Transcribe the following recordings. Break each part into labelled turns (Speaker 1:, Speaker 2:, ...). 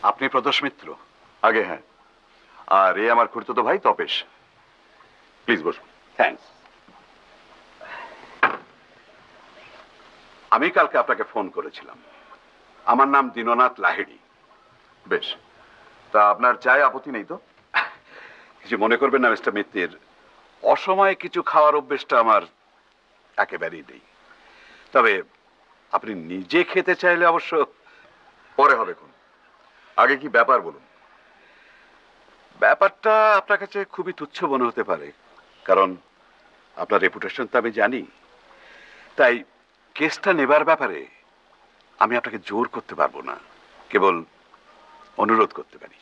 Speaker 1: আপনি প্রদোষ মিত্র?
Speaker 2: আগে হ্যাঁ, আর এ আমার খুড়তুতো ভাই তপেশ। প্লিজ বসুন।
Speaker 1: থ্যাঙ্কস। আমি কালকে আপনাকে ফোন করেছিলাম। আমার নাম দীননাথ লাহিড়ী।
Speaker 2: বেশ, তা আপনার চায় আপত্তি নেই তো?
Speaker 1: কিছু মনে করবেন না মিস্টার মিত্রের, অসময়ে কিছু খাওয়ার অভ্যেসটা আমার একেবারেই নেই। তবে আপনি নিজে খেতে চাইলে অবশ্য
Speaker 2: পরে হবে কোন, আগে কি ব্যাপার বলুন।
Speaker 1: ব্যাপারটা আপনার কাছে খুবই তুচ্ছ মনে হতে পারে, কারণ আপনার রেপুটেশন তো আমি জানি। তাই কেসটা নেবার ব্যাপারে আমি আপনাকে জোর করতে পারবো না, কেবল অনুরোধ করতে পারি।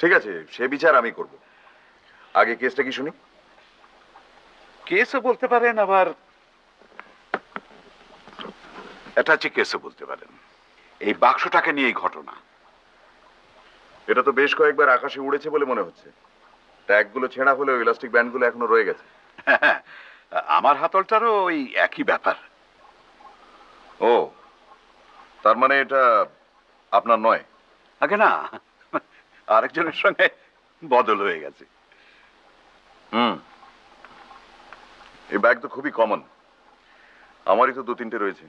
Speaker 2: ঠিক আছে, সে বিচার আমি করব। আগে কেসটা কি শুনি।
Speaker 1: কেসও বলতে পারেন, আবার অ্যাটাচি কেসও বলতে পারেন। এই বাক্সটাকে নিয়ে ঘটনা।
Speaker 2: এটা তো বেশ কয়েকবার আকাশে উড়েছে বলে মনে হচ্ছে। ট্যাগগুলো ছেঁড়া হলেও ইলাস্টিক ব্যান্ডগুলো এখনো রয়ে গেছে।
Speaker 1: আমার হাতলটারও ওই একই ব্যাপার।
Speaker 2: ও, তার মানে এটা আপনার নয়?
Speaker 1: আগে না, আরেকজনের সঙ্গে বদল হয়ে গেছে।
Speaker 2: এই ব্যাগ তো খুবই কমন, আমারই তো দু তিনটে রয়েছে।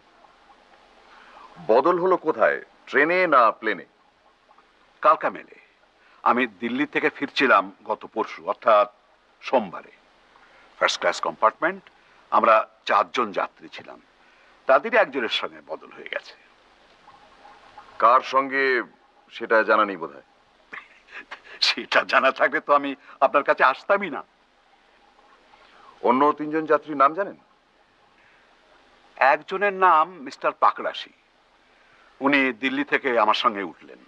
Speaker 2: বদল হলো কোথায়, ট্রেনে না প্লেনে?
Speaker 1: কালকা মেলে। আমি দিল্লি থেকে ফিরছিলাম গত পরশু, অর্থাৎ সোমবারে। ফার্স্ট ক্লাস কম্পার্টমেন্ট, আমরা 4 জন যাত্রী ছিলাম, তাদেরই একজনের সঙ্গে বদল হয়ে গেছে।
Speaker 2: কার সঙ্গে সেটা জানা নেই বোধহয়।
Speaker 1: সেটা জানা থাকলে তো আমি আপনার কাছে আসতামই না।
Speaker 2: অন্য তিনজন যাত্রীর নাম জানেন?
Speaker 1: একজনের নাম মিস্টার পাকড়াশি, উনি দিল্লি থেকে আমার সঙ্গে উঠলেন।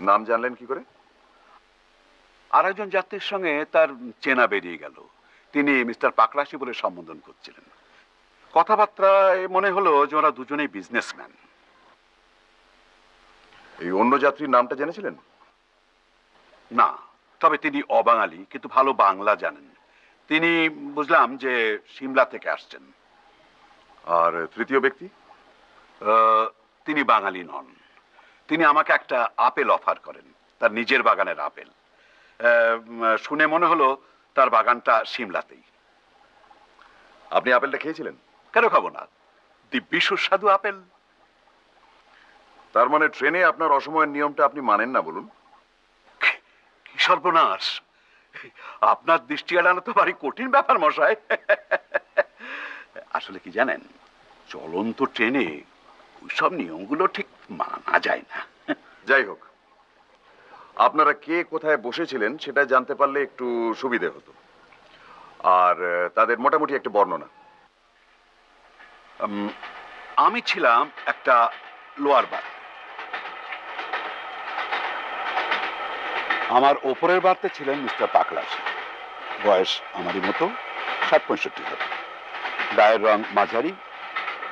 Speaker 2: নাম জানলেন কি করে?
Speaker 1: আর একজন যাত্রীর সঙ্গে তার চেনা বেরিয়ে গেল, তিনি মিস্টার পাকড়াশি বলে সম্বোধন করছিলেন। কথাবার্তায় মনে হলো যে ওরা দুজনেই বিজনেসম্যান।
Speaker 2: এই অন্য যাত্রীর নামটা জেনেছিলেন?
Speaker 1: না, তবে তিনি অবাঙালি, কিন্তু ভালো বাংলা জানেন। তিনি বুঝলাম যে সিমলা থেকে আসছেন।
Speaker 2: আর তৃতীয় ব্যক্তি?
Speaker 1: তিনি বাঙালি নন। তিনি আমাকে একটা আপেল অফার করেন, তার নিজের বাগানের আপেল। শুনে মনে হলো তার বাগানটা সিমলাতেই।
Speaker 2: আপনি আপেলটা খেয়েছিলেন?
Speaker 1: কেন খাবো না, দিব্যি সুস্বাদু আপেল।
Speaker 2: তার মানে ট্রেনে আপনার অসময়ের নিয়মটা আপনি মানেন না বলুন।
Speaker 1: কি সর্বনাশ! আপনার দৃষ্টি এড়ানো তো ভারী কঠিন ব্যাপার মশাই। আসলে কি জানেন, চলন্ত ট্রেনে ওইসব নিয়মগুলো ঠিক মানা যায় না।
Speaker 2: যাই হোক, আপনারা কে কোথায় বসেছিলেন সেটা জানতে পারলে একটু সুবিধে হতো। আর তাদের মোটামুটি একটা বর্ণনা।
Speaker 1: আমি ছিলাম একটা লোয়ার বার, আমার ওপরের বারতে ছিলেন মিস্টার পাকড়াশি। বয়স আমারই মতো, ৬০-৬৫ হবে। গায়ের রং মাঝারি,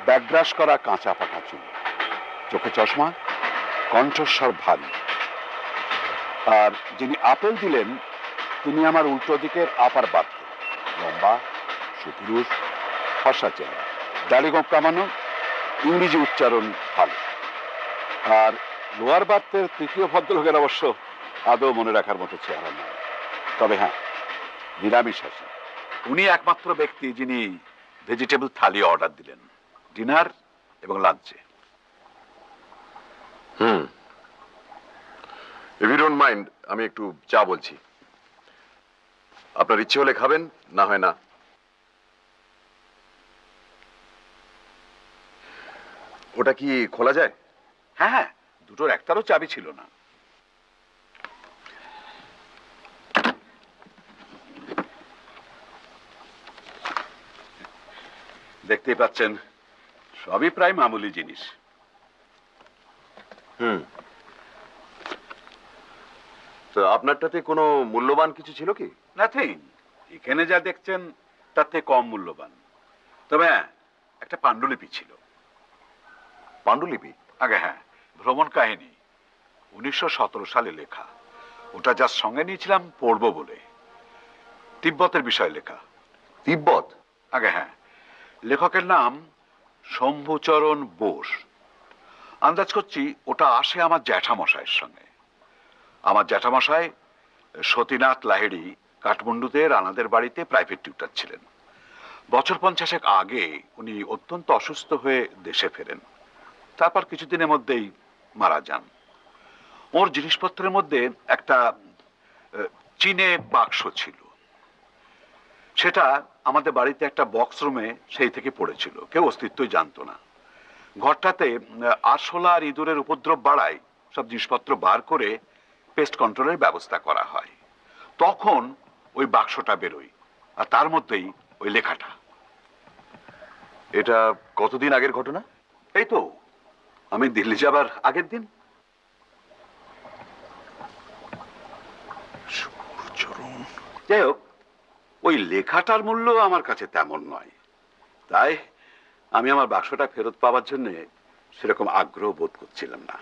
Speaker 1: ব্যাকব্রাশ করা কাঁচা পাকা চুল, চোখে চশমা, কণ্ঠস্বর ভারী। আর যিনি আপেল দিলেন তিনি আমার উল্টো দিকের আপার বার্থে, লম্বা, সুপুরুষ, ফর্সা চেহারা, দাড়ি গোঁফ কামানো, ইংরেজি উচ্চারণ ভালো। আর লোয়ার বার্থের তৃতীয় ভদ্রলোকের অবশ্য আদৌ মনে রাখার মতো চেহারা নয়, তবে হ্যাঁ, নিরামিষাশী। উনি একমাত্র ব্যক্তি যিনি ভেজিটেবল থালি অর্ডার দিলেন, ডিনার এবং লাঞ্চে।
Speaker 2: ইফ ইউ ডোন্ট মাইন্ড, আমি একটু চা বলছি। আপনার ইচ্ছে হলে খাবেন, না হয় না। ওটা কি খোলা যায়?
Speaker 1: হ্যাঁ হ্যাঁ, দুটোর একটারও চাবি ছিল না। দেখতেই পাচ্ছেন, সবই প্রায় মামুলি জিনিস।
Speaker 2: তো আপনারটাতে কোনো মূল্যবান কিছু ছিল কি?
Speaker 1: নাথিং। এখানে যা দেখছেন তার থেকে কম মূল্যবান। তবে হ্যাঁ, একটা পাণ্ডুলিপি ছিল।
Speaker 2: পাণ্ডুলিপি?
Speaker 1: আগে হ্যাঁ, ভ্রমণ কাহিনী, 1917 সালে লেখা। ওটা যার সঙ্গে নিয়েছিলাম পড়বো বলে। তিব্বতের বিষয়ে লেখা।
Speaker 2: তিব্বত?
Speaker 1: আগে হ্যাঁ, লেখকের নাম শম্ভুচরণ বোস। আন্দাজ করছি ওটা আসে আমার জ্যাঠামশাইয়ের সঙ্গে। আমার জ্যাঠামশাই সতীনাথ লাহিড়ী কাঠমান্ডুতে রানাদের বাড়িতে প্রাইভেট টিউটার ছিলেন। বছর 50 আগে উনি অত্যন্ত অসুস্থ হয়ে দেশে ফেরেন। তারপর কিছুদিনের মধ্যেই মারা যান। ওর জিনিসপত্রের মধ্যে একটা চীনে বাক্স ছিল। সেটা আমাদের বাড়িতে একটা বক্স রুমে সেই থেকে পড়েছিল, কেউ অস্তিত্বই জানতো না। ঘরটাতে আরশোলা আর ইঁদুরের উপদ্রব বাড়ায় সব জিনিসপত্র বার করে পেস্ট কন্ট্রোলের ব্যবস্থা করা হয়। তখন ওই বাক্সটা বেরোয়, আর তার মধ্যেই ওই লেখাটা।
Speaker 2: এটা কতদিন আগের ঘটনা?
Speaker 1: এই তো আমি দিল্লি যাবার আগের দিন। যাই হোক, ওই লেখাটার মূল্য আমার কাছে তেমন নয়, তাই আমি আমার বাক্সটা ফেরত পাওয়ার জন্য সেরকম আগ্রহ বোধ করছিলাম না।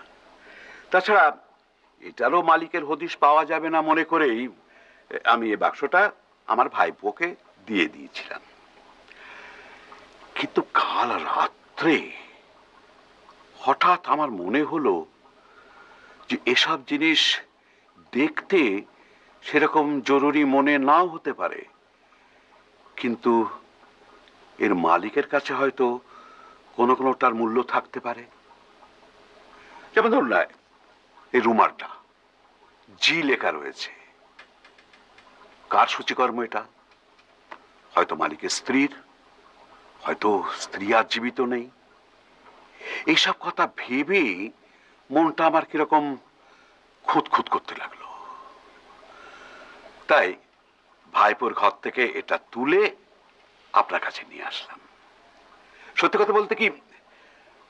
Speaker 1: তাছাড়া এটারও মালিকের হদিশ পাওয়া যাবে না মনে করেই আমি এই বাক্সটা আমার ভাইপোকে দিয়ে দিয়েছিলাম। কিন্তু কাল রাত্রে হঠাৎ আমার মনে হলো যে এসব জিনিস দেখতে সেরকম জরুরি মনে নাও হতে পারে, কিন্তু এর মালিকের কাছে হয়তো কোনো কোনোটার মূল্য থাকতে পারে। যেমন ধরুন না, এই রুমালটা জি লেখা রয়েছে। কার সূচিকর্ম এটা? হয়তো মালিকের স্ত্রীর, হয়তো স্ত্রী আর জীবিত নেই। এইসব কথা ভেবে মনটা আমার কিরকম খুঁতখুত করতে লাগলো। তাই ভাইপোর ঘর থেকে এটা তুলে আপনার কাছে নিয়ে আসলাম। সত্যি কথা বলতে কি,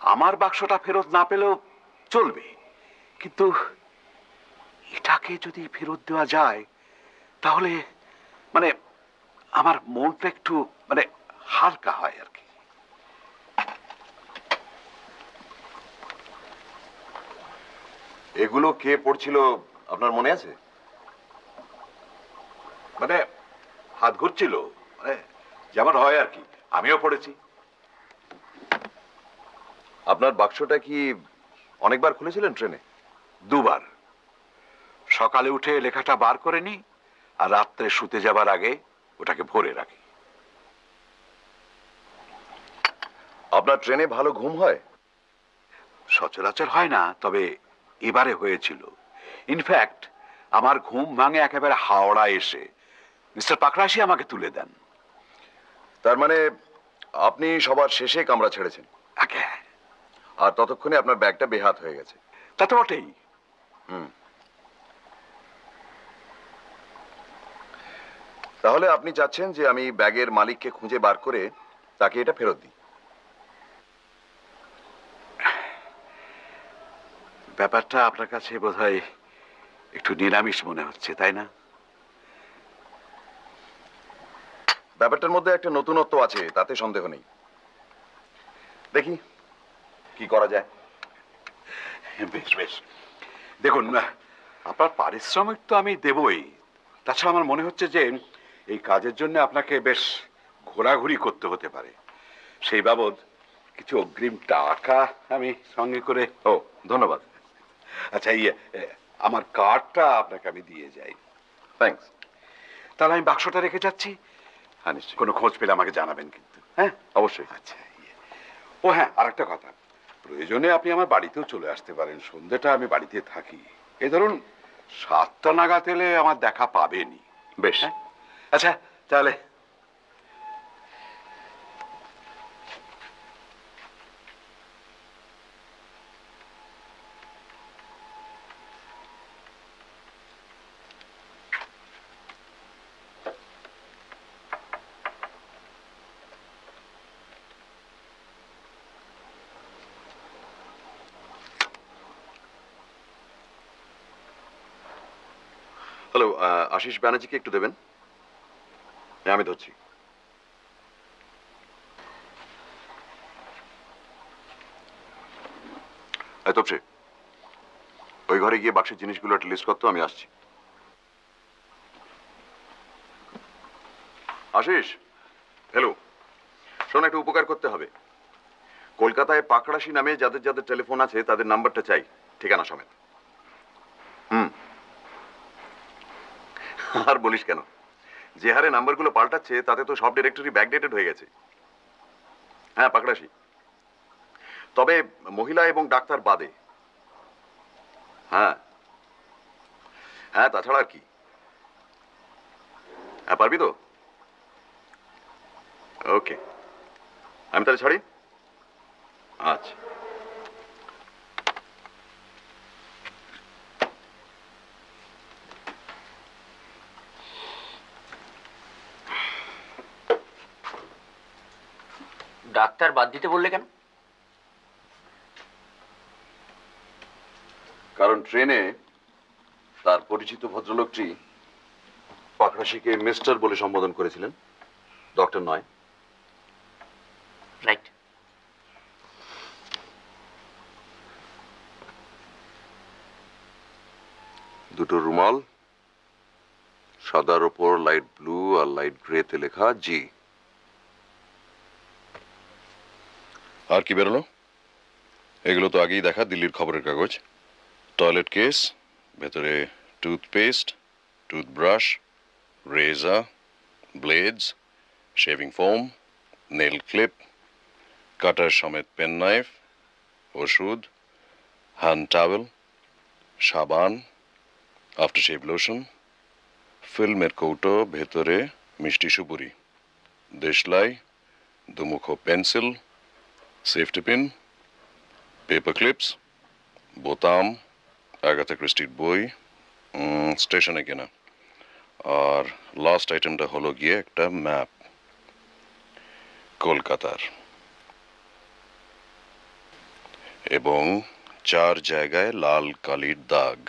Speaker 1: আমার বাক্সটা ফেরত না পেলেও চলবে, কিন্তু এটাকে যদি ফেরত দেওয়া যায় তাহলে মানে আমার মনটা একটু মানে হালকা হয় আর কি।
Speaker 2: এগুলো কে পড়ছিল আপনার মনে আছে?
Speaker 1: মানে হাত ঘুরছিল, মানে যেমন হয় আর কি, আমিও পড়েছি।
Speaker 2: আপনার বাক্সটা কি অনেকবার খুলেছিলেন ট্রেনে?
Speaker 1: দুবার। সকালে উঠে লেখাটা বার করে নি, আর রাত্রে শুতে যাবার আগে ওটাকে ভরে রাখি।
Speaker 2: আপনার ট্রেনে ভালো ঘুম হয়?
Speaker 1: সচরাচর হয় না, তবে এবারে হয়েছিল। ইনফ্যাক্ট আমার ঘুম ভাঙে একেবারে হাওড়া এসে মিস্টার পাকরাশি আমাকে তুলে দেন।
Speaker 2: তার মানে আপনি সবার শেষে কামরা ছেড়েছেন,
Speaker 1: আগে
Speaker 2: আর ততক্ষণে আপনার ব্যাগটা বেহাত হয়ে গেছে।
Speaker 1: তা তো বটেই।
Speaker 2: তাহলে আপনি চাচ্ছেন যে আমি ব্যাগের মালিককে খুঁজে বার করে তাকে এটা ফেরত দিই?
Speaker 1: ব্যাপারটা আপনার কাছে বোধহয় একটু নিরামিষ মনে হচ্ছে, তাই না?
Speaker 2: ব্যাপারটার মধ্যে একটা নতুনত্ব আছে, তাতে সন্দেহ নেই। দেখি কি করা যায়।
Speaker 1: বেশ বেশ, দেখুন, আপনার পারিশ্রমিক তো আমি দেবই। তাছাড়া আমার মনে হচ্ছে যে এই কাজের জন্য আপনাকে বেশ ঘোরাঘুরি করতে হতে পারে। সেই বাবদ কিছু অগ্রিম টাকা আমি সঙ্গে করে।
Speaker 2: ও, ধন্যবাদ।
Speaker 1: আচ্ছা, আমার কার্ডটা আপনাকে আমি দিয়ে যাই।
Speaker 2: থ্যাঙ্কস।
Speaker 1: তাহলে আমি বাক্সটা রেখে যাচ্ছি।
Speaker 2: হ্যাঁ, নিশ্চয়ই।
Speaker 1: কোনো খোঁজ পেলে আমাকে জানাবেন কিন্তু। হ্যাঁ,
Speaker 2: অবশ্যই।
Speaker 1: আচ্ছা। ও হ্যাঁ, আর একটা কথা, প্রয়োজনে আপনি আমার বাড়িতেও চলে আসতে পারেন। সন্ধ্যেটা আমি বাড়িতে থাকি। এই ধরুন 7টা নাগাদ এলে আমার দেখা পাবেনি।
Speaker 2: বেশ।
Speaker 1: হ্যাঁ? আচ্ছা, তাহলে
Speaker 2: হ্যালো, আশিস ব্যানার্জিকে একটু দেবেন। হ্যাঁ, আমি ধরছি। তপসে, ওই ঘরে গিয়ে বাক্সের জিনিসগুলো একটা লিস্ট করতো, আমি আসছি। আশিস, হ্যালো, শোন, একটা উপকার করতে হবে। কলকাতায় পাকড়াশি নামে যাদের যাদের টেলিফোন আছে তাদের নাম্বারটা চাই, ঠিকানা সমেত। হুম। আর বলিস কেন, যে হারে নাম্বারগুলো পাল্টাচ্ছে তাতে তো সব ডিরেক্টরি ব্যাকডেটেড হয়ে গেছে। হ্যাঁ, পাকড়াশি, তবে মহিলা এবং ডাক্তার বাদে। হ্যাঁ হ্যাঁ, তাছাড়া আর কি। হ্যাঁ, পারবি তো? ওকে, আমি তাহলে ছাড়ি। আচ্ছা।
Speaker 3: ডাক্তার বাদ দিতে বললে কেন?
Speaker 2: কারণ ট্রেনে তার পরিচিত ভদ্রলোকটি পাকড়াশিকে মিস্টার বলে সম্বোধন করেছিলেন, ডক্টর নয়।
Speaker 3: রাইট।
Speaker 2: দুটো রুমাল, সাদার ওপর লাইট ব্লু আর লাইট গ্রেতে লেখা জি।
Speaker 4: আর কি বেরোলো? এগুলো তো আগেই দেখা, দিল্লির খবরের কাগজ। টয়লেট কেস, ভেতরে toothpaste, toothbrush, razor, blades, shaving foam, nail clip, cutter সমেত পেন নাইফ, ওষুধ, হ্যান্ড টাওয়েল, সাবান, আফটারশেভ লোশন, ফিল্মের কৌটো, ভেতরে মিষ্টি সুপুরি, দেশলাই, দুমুখো pencil, safety pin, paper clips, বোতাম, আগাথা ক্রিস্টির বই, স্টেশনে কেনা। আর লাস্ট আইটেমটা হলো গিয়ে একটা ম্যাপ কলকাতার, এবং 4 জায়গায় লাল কালির দাগ: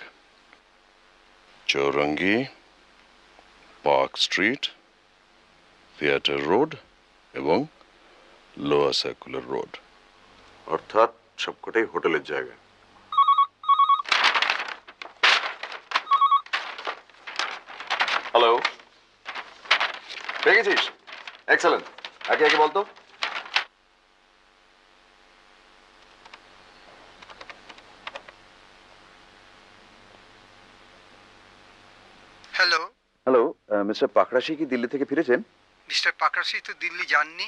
Speaker 4: Chowringhee, park street, theatre road এবং লোয়ার সার্কুলার রোড।
Speaker 2: অর্থাৎ সবকটাই হোটেলের জায়গা। হ্যালো, পেয়ে গেছিস? এক্সেলেন্ট, একে একে বলতো।
Speaker 5: হ্যালো,
Speaker 2: হ্যালো, মিস্টার পাকড়াশি কি দিল্লি থেকে ফিরেছেন?
Speaker 5: মিস্টার পাকড়াশি তো দিল্লি যাননি।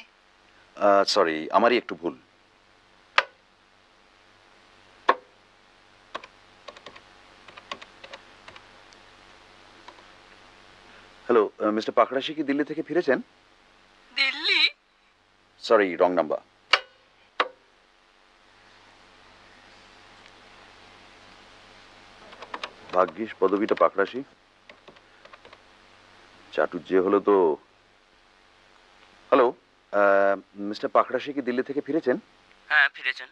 Speaker 2: সরি, আমারই একটু ভুল। হ্যালো, মিস্টার পাকড়াশি কি দিল্লি থেকে ফিরেছেন?
Speaker 6: দিল্লি?
Speaker 2: Sorry, wrong number. ভাগ্যিস পদবিটা পাকড়াশি, চাটুর যে হলো তো। হ্যালো, মিস্টার পাকড়াশি কি দিল্লি থেকে ফিরেছেন?
Speaker 6: হ্যাঁ, ফিরেছেন।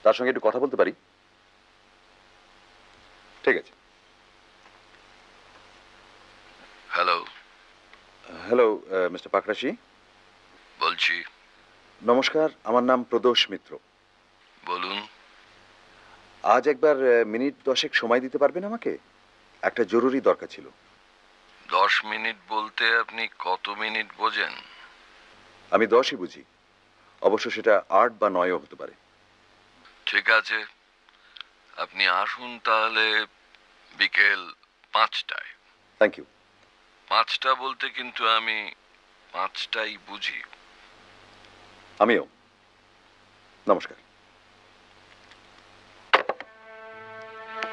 Speaker 2: তার সঙ্গে একটু কথা বলতে পারি? ঠিক আছে।
Speaker 4: Hello,
Speaker 2: hello, mister Pakrashi.
Speaker 4: বলছি।
Speaker 2: নমস্কার, আমার নাম প্রদোষ মিত্র।
Speaker 4: বলুন।
Speaker 2: আজ একবার মিনিট 10 সময় দিতে পারবেন আমাকে? একটা জরুরি দরকার ছিল।
Speaker 4: 10 মিনিট বলতে আপনি কত মিনিট বোঝেন?
Speaker 2: আমি 10ই বুঝি, অবশ্য সেটা 8 বা 9ও হতে পারে।
Speaker 4: ঠিক আছে, আপনি আসুন তাহলে বিকেল 5টায়।
Speaker 2: Thank you.
Speaker 4: 5টা বলতে কিন্তু আমি 5টাই বুঝি।
Speaker 2: আমিও। নমস্কার।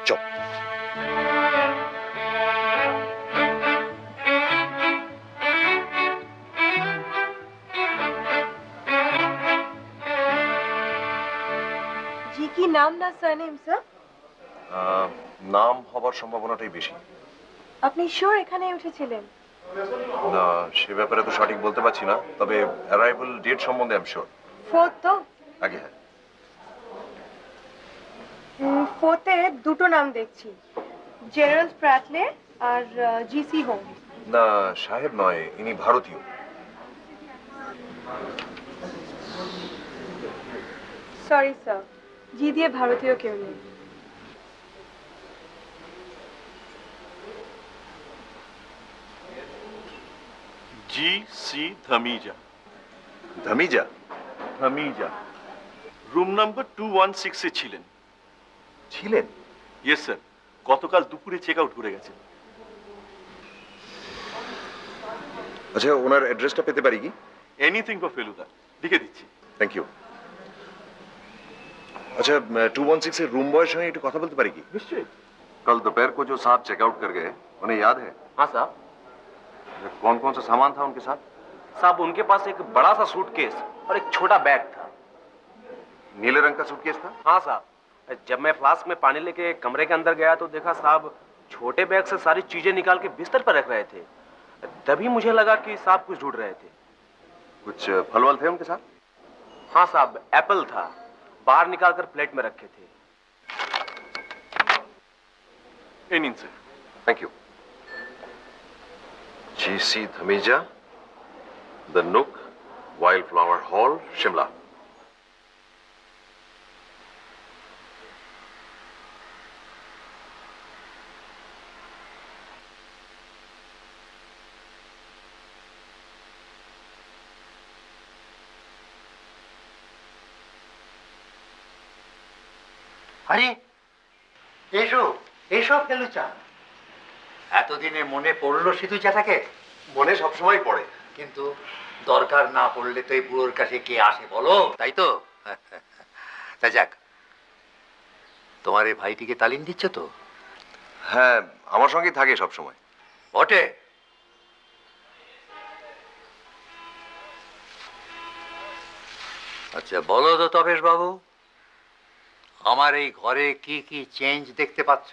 Speaker 2: চল।
Speaker 7: জি কি নাম না সারনেম স্যার?
Speaker 2: নাম হবার সম্ভাবনাটাই বেশি।
Speaker 7: আপনি শিওর এখানে উঠেছিলেন?
Speaker 2: না, সে ব্যাপারে তো সঠিক বলতে পারছি না, তবে অ্যারাইভাল ডেট সম্বন্ধে আমি শিওর।
Speaker 7: ফোর্থ তো?
Speaker 2: আগে হ্যাঁ।
Speaker 7: ফোর্থে দুটো নাম দেখছি, জেরাল্ড প্র্যাটলে আর জিসি হোম।
Speaker 2: না, সাহেব নয়, ইনি ভারতীয়।
Speaker 7: সরি স্যার, জি দিয়ে ভারতীয় কেউ নেই।
Speaker 8: जी सी धमीजा।
Speaker 2: ধামিজা?
Speaker 8: হামিজা রুম নাম্বার 216 এ ছিলেন।
Speaker 2: ছিলেন?
Speaker 8: ইয়েস স্যার, গতকাল দুপুরে চেক আউট করে গেছেন।
Speaker 2: আচ্ছা, ওনার অ্যাড্রেসটা পেতে পারি কি?
Speaker 8: এনিথিং ফর ফেলুদা, লিখে দিচ্ছি।
Speaker 2: Thank you. अच्छा 216 এর रूम बॉय সঙ্গে একটু কথা বলতে পারি কি?
Speaker 8: নিশ্চয়ই।
Speaker 2: कल दोपहर को जो साहब चेकआउट कर गए उन्हें याद है?
Speaker 9: हाँ साहब।
Speaker 2: कौन कौन सा सामान था उनके साथ?
Speaker 9: साहब उनके पास एक बड़ा सा सूटकेस और एक छोटा बैग था।
Speaker 2: नीले रंग का सूटकेस था?
Speaker 9: हाँ साहब, जब मैं फ्लास्क में पानी लेके कमरे के अंदर गया तो देखा साहब छोटे बैग से सारी चीजें निकाल के बिस्तर पर रख रहे थे। तभी मुझे लगा कि साहब कुछ ढूंढ रहे थे।
Speaker 2: कुछ फल वल थे उनके साथ?
Speaker 9: हाँ साहब, एप्पल था, बाहर निकालकर प्लेट में रखे थे।
Speaker 8: এই নিন sir.
Speaker 2: Thank you. GC Dhamija, the नुक, वाइल्ड फ्लावर हॉल, शिमला।
Speaker 10: আরে এসো এসো ফেলুচা, এতদিনে মনে পড়লো সিধু চ্যাটাকে?
Speaker 2: মনে সবসময় পড়ে।
Speaker 10: কিন্তু দরকার না পড়লে তো এই বুড়োর কাছে কে আসে বলো, তাই তো? তা যাক, তোমার এই ভাইটিকে তালিম দিচ্ছ তো?
Speaker 2: হ্যাঁ, আমার সঙ্গেই থাকে সবসময়।
Speaker 10: বটে। আচ্ছা বলো তো তবেশ বাবু, আমার এই ঘরে কি কি চেঞ্জ দেখতে পাচ্ছ?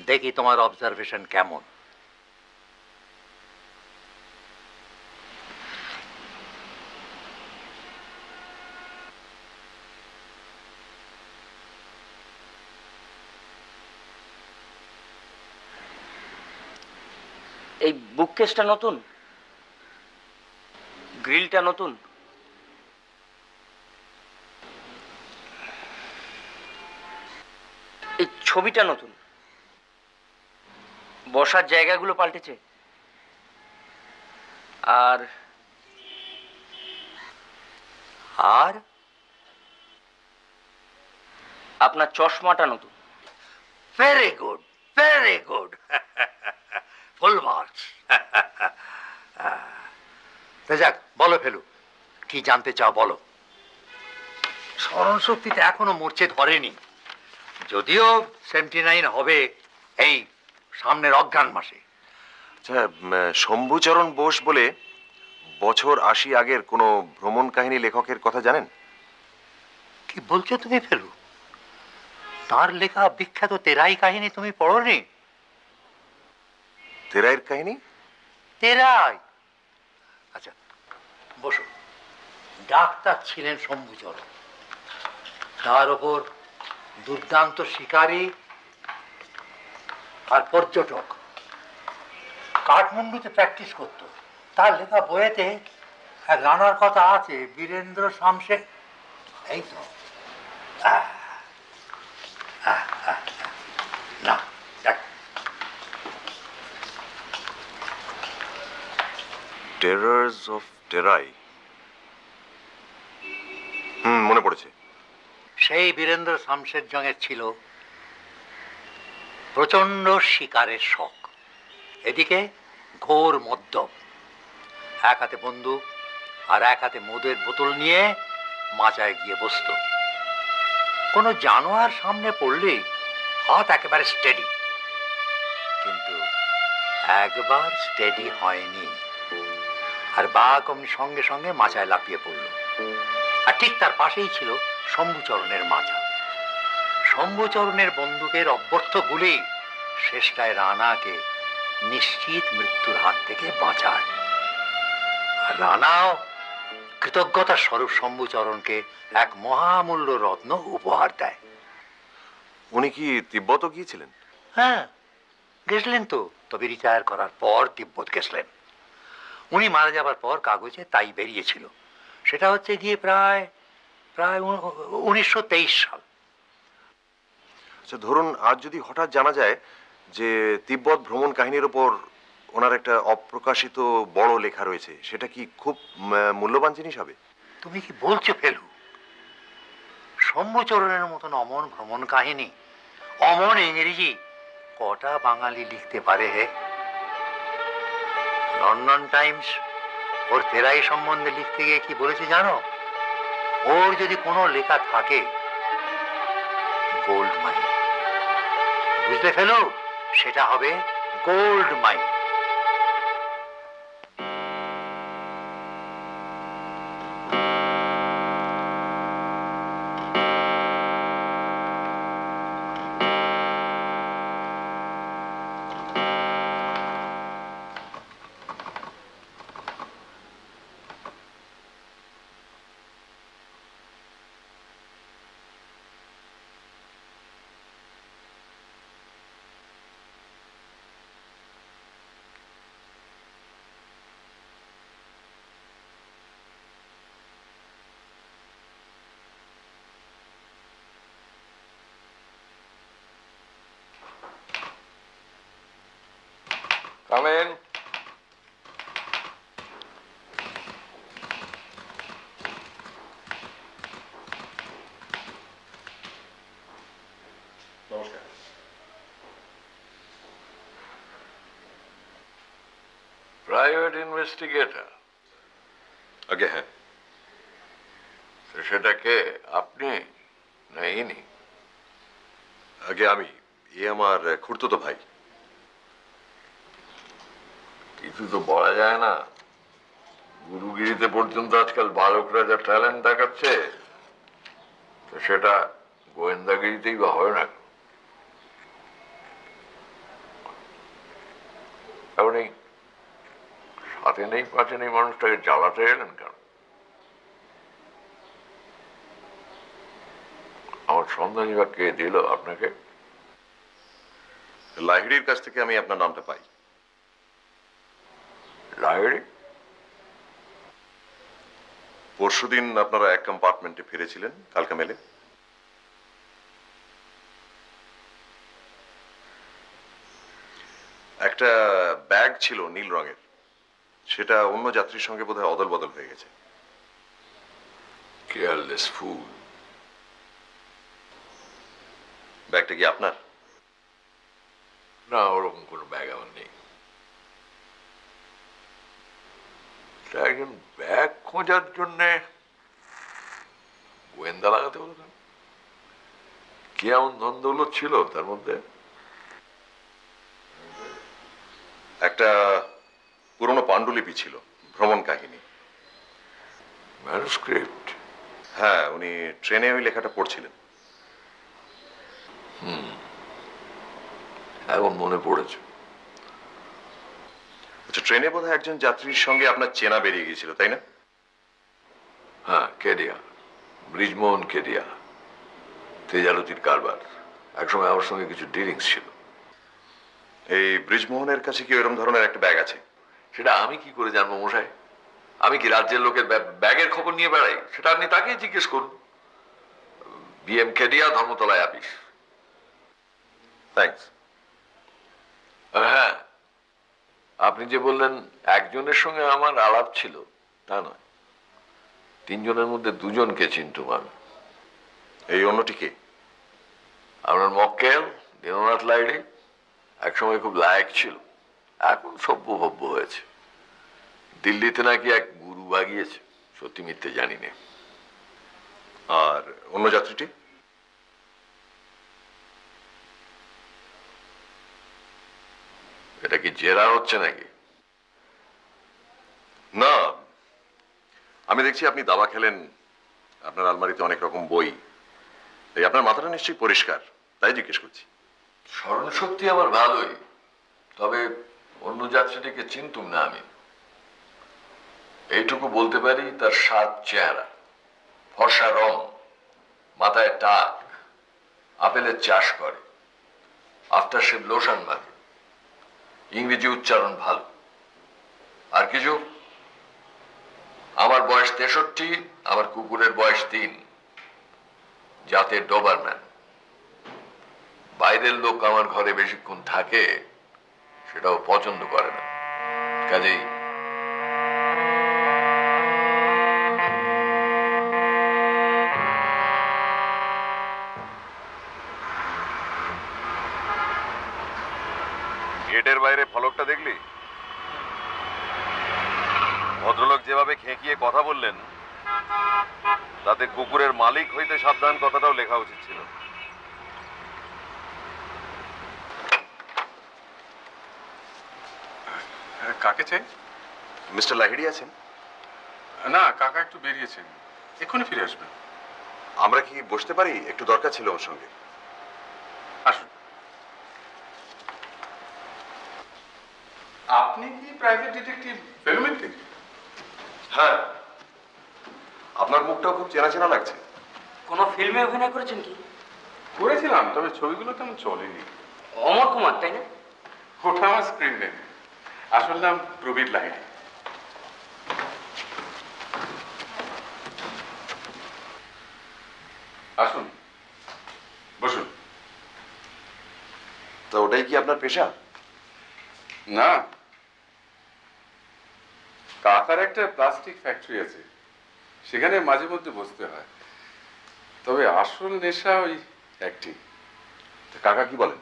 Speaker 10: দেখি তোমার অবজারভেশন কেমন।
Speaker 3: এই বুককেসটা নতুন, গ্রিলটা নতুন, এই ছবিটা নতুন, বসার জায়গাগুলো পাল্টেছে, আর
Speaker 10: আর
Speaker 3: আপনার চশমাটা নতুন।
Speaker 10: Very good, very good, full marks. তা যাক, বলো ফেলু, কি জানতে চাও বলো। স্মরণ শক্তিতে এখনো মূর্ছে ধরেনি, যদিও 79 হবে এই সামনের অজ্ঞান মাসে।
Speaker 2: আচ্ছা, শম্ভুচরণ বোস বলে বছর 80 আগের কোনো ভ্রমণ কাহিনী লেখকের কথা জানেন?
Speaker 10: কি বলছো তুমি ফেলু? তার লেখা বিখ্যাত তেরাই কাহিনী তুমি পড়োনি?
Speaker 2: তেরাইয়ের কাহিনী?
Speaker 10: তেরাই? আচ্ছা বসো। ডাক্তার ছিলেন শম্ভুচরণ, তার ওপর দুর্দান্ত শিকারী আর পর্যটক, কাঠমান্ডুতে প্র্যাকটিস করত। তার লেখা বইয়েতে এক রানার কথা আছে, বীরেন্দ্র শামসে। এই তো না, দেখ।
Speaker 2: টেরার্স অফ টেরাই, মনে পড়েছে।
Speaker 10: সেই বীরেন্দ্র শামশের জঙের ছিল প্রচন্ড শিকারের শখ, এদিকে ঘোর মদ্যপ, এক হাতে বন্দুক আর এক হাতে মদের বোতল নিয়ে মাচায় গিয়ে বসত। কোনো জানোয়ার সামনে পড়লেই হাত একেবারে স্টেডি, কিন্তু একবার স্টেডি হয়নি, আর বাঘ অমনি সঙ্গে সঙ্গে মাচায় লাফিয়ে পড়ল। আর ঠিক তার পাশেই ছিল শম্ভুচরণের মাচা। শম্ভুচরণের বন্দুকের অব্যর্থ গুলি শেষটায় রানাকে নিশ্চিত মৃত্যুর হাত থেকে বাঁচায়। আর রানাও কৃতজ্ঞতার স্বরূপ শম্ভুচরণকে এক মহামূল্য রত্ন উপহার দেয়।
Speaker 2: উনি কি তিব্বতও গিয়েছিলেন?
Speaker 10: হ্যাঁ গেছিলেন তো, তবে রিটায়ার করার পর তিব্বত গেছিলেন। উনি মারা যাবার পর কাগজে তাই বেরিয়েছিল। সেটা হচ্ছে গিয়ে প্রায় 1923 সাল।
Speaker 2: আচ্ছা ধরুন, আজ যদি হঠাৎ জানা যায় যে তিব্বত ভ্রমণ কাহিনীর ওপর ওনার একটা অপ্রকাশিত বড় লেখা রয়েছে, সেটা কি খুব মূল্যবান জিনিস হবে?
Speaker 10: তুমি কি বলছো ফেলু? শম্ভুচরণের মতন অমন ভ্রমণ কাহিনী, অমন ইংরেজি কটা বাঙালি লিখতে পারে হে? লন্ডন টাইমস ওর তেরাই সম্বন্ধে লিখতে গিয়ে কি বলেছে জানো? ওর যদি কোনো লেখা থাকে, গোল্ড মাইন, বুঝলে ফেলু? সেটা হবে গোল্ড মাইন।
Speaker 4: Come in.
Speaker 2: নমস্কার।
Speaker 4: Private investigator?
Speaker 2: আগে হ্যাঁ।
Speaker 4: সেটা কে, আপনি না ইনি?
Speaker 2: আগে আমি, আমার খুড়তুতো ভাই।
Speaker 4: কিছু তো বলা যায় না। গুরুগিরিতে পর্যন্ত আজকাল বালকরা যা ট্যালেন্ট দেখাচ্ছে, তো সেটা গোয়েন্দাগিরিতেই বা হয় না। আপনি সাথে নেই পাশে নেই মানুষটাকে জ্বালাতে এলেন কেন? আমার সন্ধানী বা কে দিল আপনাকে?
Speaker 2: লাহিড়ির কাছ থেকে আমি আপনার নামটা পাই।
Speaker 4: লাহিড়ি?
Speaker 2: পরশুদিন আপনারা এক কম্পার্টমেন্টে ফিরেছিলেন কালকা মেলে। একটা ব্যাগ ছিল নীল রঙের, সেটা অন্য যাত্রীর সঙ্গে বোধহয় অদল বদল হয়ে গেছে।
Speaker 4: কেয়ারলেস ফুল।
Speaker 2: ব্যাগটা কি আপনার?
Speaker 4: না, ওরকম কোনো ব্যাগ আমার নেই। একজন ব্যাগ খোঁজার জন্যে গোয়েন্দা লাগাতে হলো কেন? কি এমন ধন্দৌলত ছিল তার মধ্যে?
Speaker 2: একটা পুরনো পাণ্ডুলিপি ছিল, ভ্রমণ কাহিনী।
Speaker 4: ম্যানুস্ক্রিপ্ট?
Speaker 2: হ্যাঁ, উনি ট্রেনে ওই লেখাটা পড়ছিলেন।
Speaker 4: এখন মনে পড়েছে।
Speaker 2: আচ্ছা, ট্রেনে বোধহয় একজন যাত্রীর সঙ্গে আপনার চেনা বেরিয়ে গিয়েছিল, তাই না?
Speaker 4: হ্যাঁ, কেডিয়া, ব্রিজমোহন কেডিয়া, তেজালতির কারবার। একসময় আমার সঙ্গে কিছু ডিলিংস ছিল।
Speaker 2: এই ব্রিজমোহনের কাছে কি এরকম ধরনের একটা ব্যাগ আছে?
Speaker 4: সেটা আমি কি করে জানবো মশাই? আমি কি রাজ্যের লোকের ব্যাগের খবর নিয়ে বেড়াই? সেটা আপনি তাকেই জিজ্ঞেস করুন। বিএম কেডিয়া, ধর্মতলায় আপিস।
Speaker 2: থ্যাঙ্কস।
Speaker 4: হ্যাঁ, আপনি যে বললেন একজনের সঙ্গে আমার আলাপ ছিল, তা নয়। তিনজনের মধ্যে দুজনকে চিনতুম আমি।
Speaker 2: এই অন্যটি কে?
Speaker 4: আপনার মক্কেল দীননাথ লাইড়ি। একসময় খুব লায়ক ছিল, এখন সভ্য ভব্য হয়েছে। দিল্লিতে নাকি এক গুরু বাগিয়েছে, সত্যি মিথ্যে জানি না।
Speaker 2: আর অন্য যাত্রীটি?
Speaker 4: এটা কি জেরা হচ্ছে নাকি?
Speaker 2: না, আমি দেখছি আপনি দাবা খেলেন, আপনার আলমারিতে অনেক রকম বই, এই আপনার মাথাটা নিশ্চয়ই পরিষ্কার, তাই জিজ্ঞেস করছি।
Speaker 4: স্মরণ শক্তি আমার ভালোই, তবে অন্য যাত্রীটিকে চিনতুম না আমি। এইটুকু বলতে পারি, তার সাত চেহারা, ফর্সা রং, মাথায় টাক, আপেলের চাষ করে, আফটার শেভ লোশন মাখে, ইংরেজি উচ্চারণ ভালো। আর কিছু? আমার বয়স 63, আমার কুকুরের বয়স 3, জাতের ডোবারম্যান। বাইরের লোক আমার ঘরে বেশিক্ষণ থাকে সেটাও পছন্দ করে না, কাজেই
Speaker 2: গেটের বাইরে ফলকটা দেখলি? ভদ্রলোক যেভাবে খেঁকিয়ে কথা বললেন, তাতে কুকুরের মালিক হইতে সাবধান কথাটাও লেখা উচিত ছিল।
Speaker 11: কাকে চাই?
Speaker 2: মিস্টার লাহিড়ী আছেন?
Speaker 11: না, কাকা একটু বেরিয়েছেন, এক্ষুনি ফিরে আসবেন।
Speaker 2: আমরা কি বসতে পারি? একটু দরকার ছিল ওর সঙ্গে।
Speaker 11: আসুন। আপনি কি প্রাইভেট ডিটেকটিভ ফেলুমিত্তির?
Speaker 2: হ্যাঁ, আপনার মুখটাও খুব চেনা চেনা লাগছে।
Speaker 3: কোনো ফিল্মে অভিনয় করেছেন কি?
Speaker 11: করেছিলাম, তবে ছবিগুলো তেমন চলেনি।
Speaker 3: অমর কুমার, তাই না?
Speaker 11: ওটা আমার স্ক্রিন নেম, আসল নাম প্রবীর লাহিড়ী। আসুন, বসুন।
Speaker 2: তো ওটাই কি আপনার পেশা?
Speaker 11: না, কাকার একটা প্লাস্টিক ফ্যাক্টরি আছে, সেখানে মাঝে মধ্যে বসতে হয়। তবে আসল নেশা ওই অ্যাক্টিং।
Speaker 2: কাকা কি বলেন?